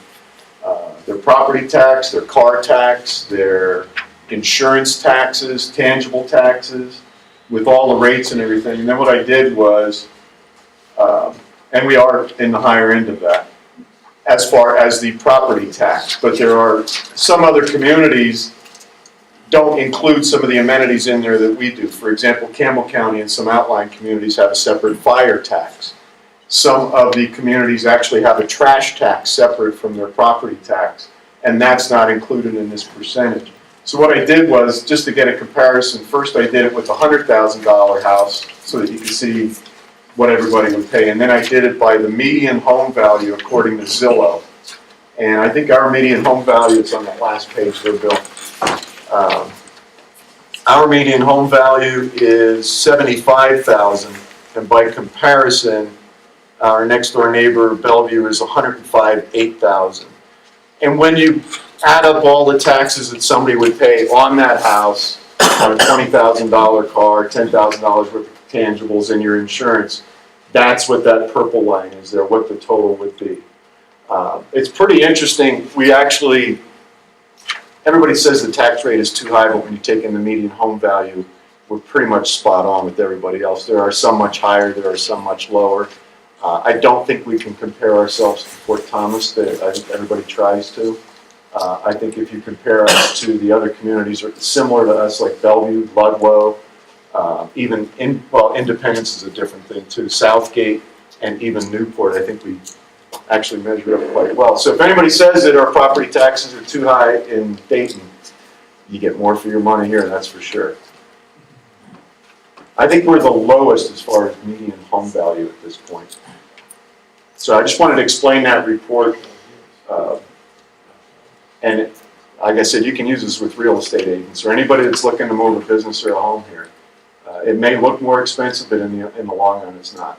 Their property tax, their car tax, their insurance taxes, tangible taxes, with all the rates and everything. And then what I did was, and we are in the higher end of that, as far as the property tax. But there are some other communities don't include some of the amenities in there that we do. For example, Campbell County and some outlying communities have a separate fire tax. Some of the communities actually have a trash tax separate from their property tax, and that's not included in this percentage. So what I did was, just to get a comparison, first I did it with a $100,000 house so that you could see what everybody would pay, and then I did it by the median home value according to Zillow. And I think our median home value is on that last page there, Bill. Our median home value is $75,000, and by comparison, our next door neighbor, Bellevue, is $105,800. And when you add up all the taxes that somebody would pay on that house, on a $20,000 car, $10,000 worth of tangibles, and your insurance, that's what that purple line is there, what the total would be. It's pretty interesting. We actually, everybody says the tax rate is too high, but when you take in the median home value, we're pretty much spot on with everybody else. There are some much higher, there are some much lower. I don't think we can compare ourselves to Fort Thomas, that I think everybody tries to. I think if you compare us to the other communities similar to us, like Bellevue, Ludlow, Independence is a different thing too, Southgate, and even Newport, I think we actually measure up quite well. So if anybody says that our property taxes are too high in Dayton, you get more for your money here, that's for sure. I think we're the lowest as far as median home value at this point. So I just wanted to explain that report. And like I said, you can use this with real estate agents or anybody that's looking to move a business or a home here. It may look more expensive, but in the long run, it's not.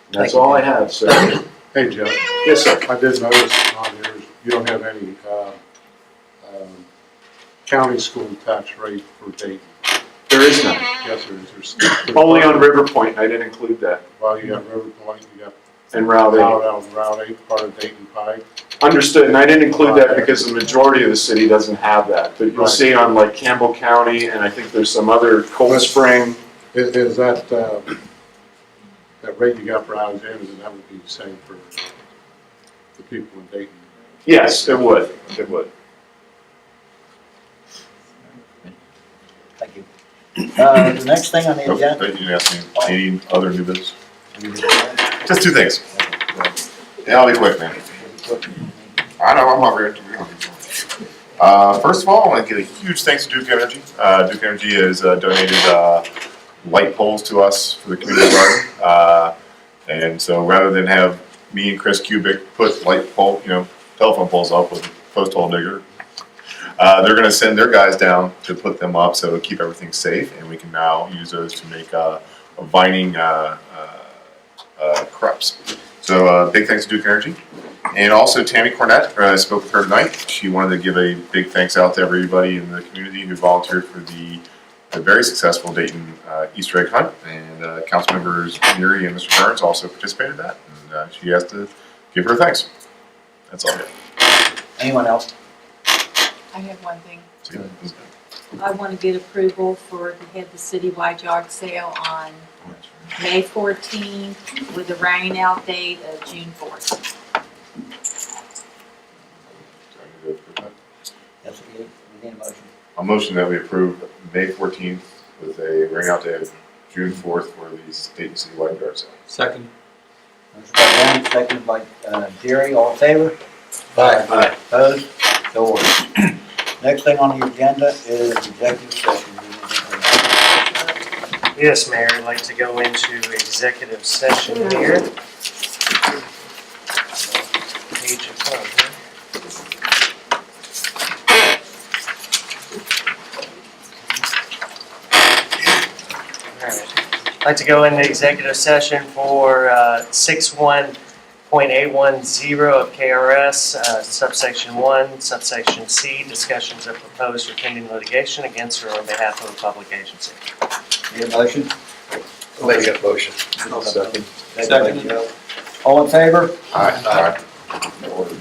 And that's all I have, so. Hey, Joe. Yes, sir. I did notice on yours, you don't have any county school tax rate for Dayton. There is none. Yes, there is. Only on River Point, I didn't include that. Well, you got River Point, you got And Route 8. Route 8, part of Dayton Pike. Understood, and I didn't include that because the majority of the city doesn't have that. But you'll see on like Campbell County, and I think there's some other, Cold Spring. Is that, that rate you got for Alexander, then that would be the same for the people in Dayton? Yes, it would, it would. Thank you. The next thing on the agenda. You didn't ask me any other new business? Just two things. Yeah, I'll be quick, man. I know, I'm not very. First of all, I want to give a huge thanks to Duke Energy. Duke Energy has donated light poles to us for the community garden. And so rather than have me and Chris Kubik put telephone poles up with a post hole digger, they're going to send their guys down to put them up so it'll keep everything safe, and we can now use those to make vining crops. So big thanks to Duke Energy. And also Tammy Cornett, I spoke with her tonight. She wanted to give a big thanks out to everybody in the community who volunteered for the very successful Dayton Easter egg hunt. And council members Neary and Mr. Burns also participated in that. And she has to give her thanks. That's all. Anyone else? I have one thing. See, that was good. I want to get approval to head the citywide yard sale on May 14th with a rain out date of June 4th. That's what we need a motion. A motion that we approve May 14th with a ring out day of June 4th for the state and citywide yard sale. Second. Motion by Dan, seconded by Jerry, all in favor? Aye. Opposed? So ordered. Next thing on the agenda is executive session. Yes, Mayor, I'd like to go into executive session here. Page of fun here. Alright. I'd like to go into executive session for 61.810 of KRS, subsection 1, subsection C, discussions of proposed or pending litigation against or on behalf of a public agency. Need a motion? I'll make that motion. I'll second. Seconded by Joe. All in favor? Aye. Ordered.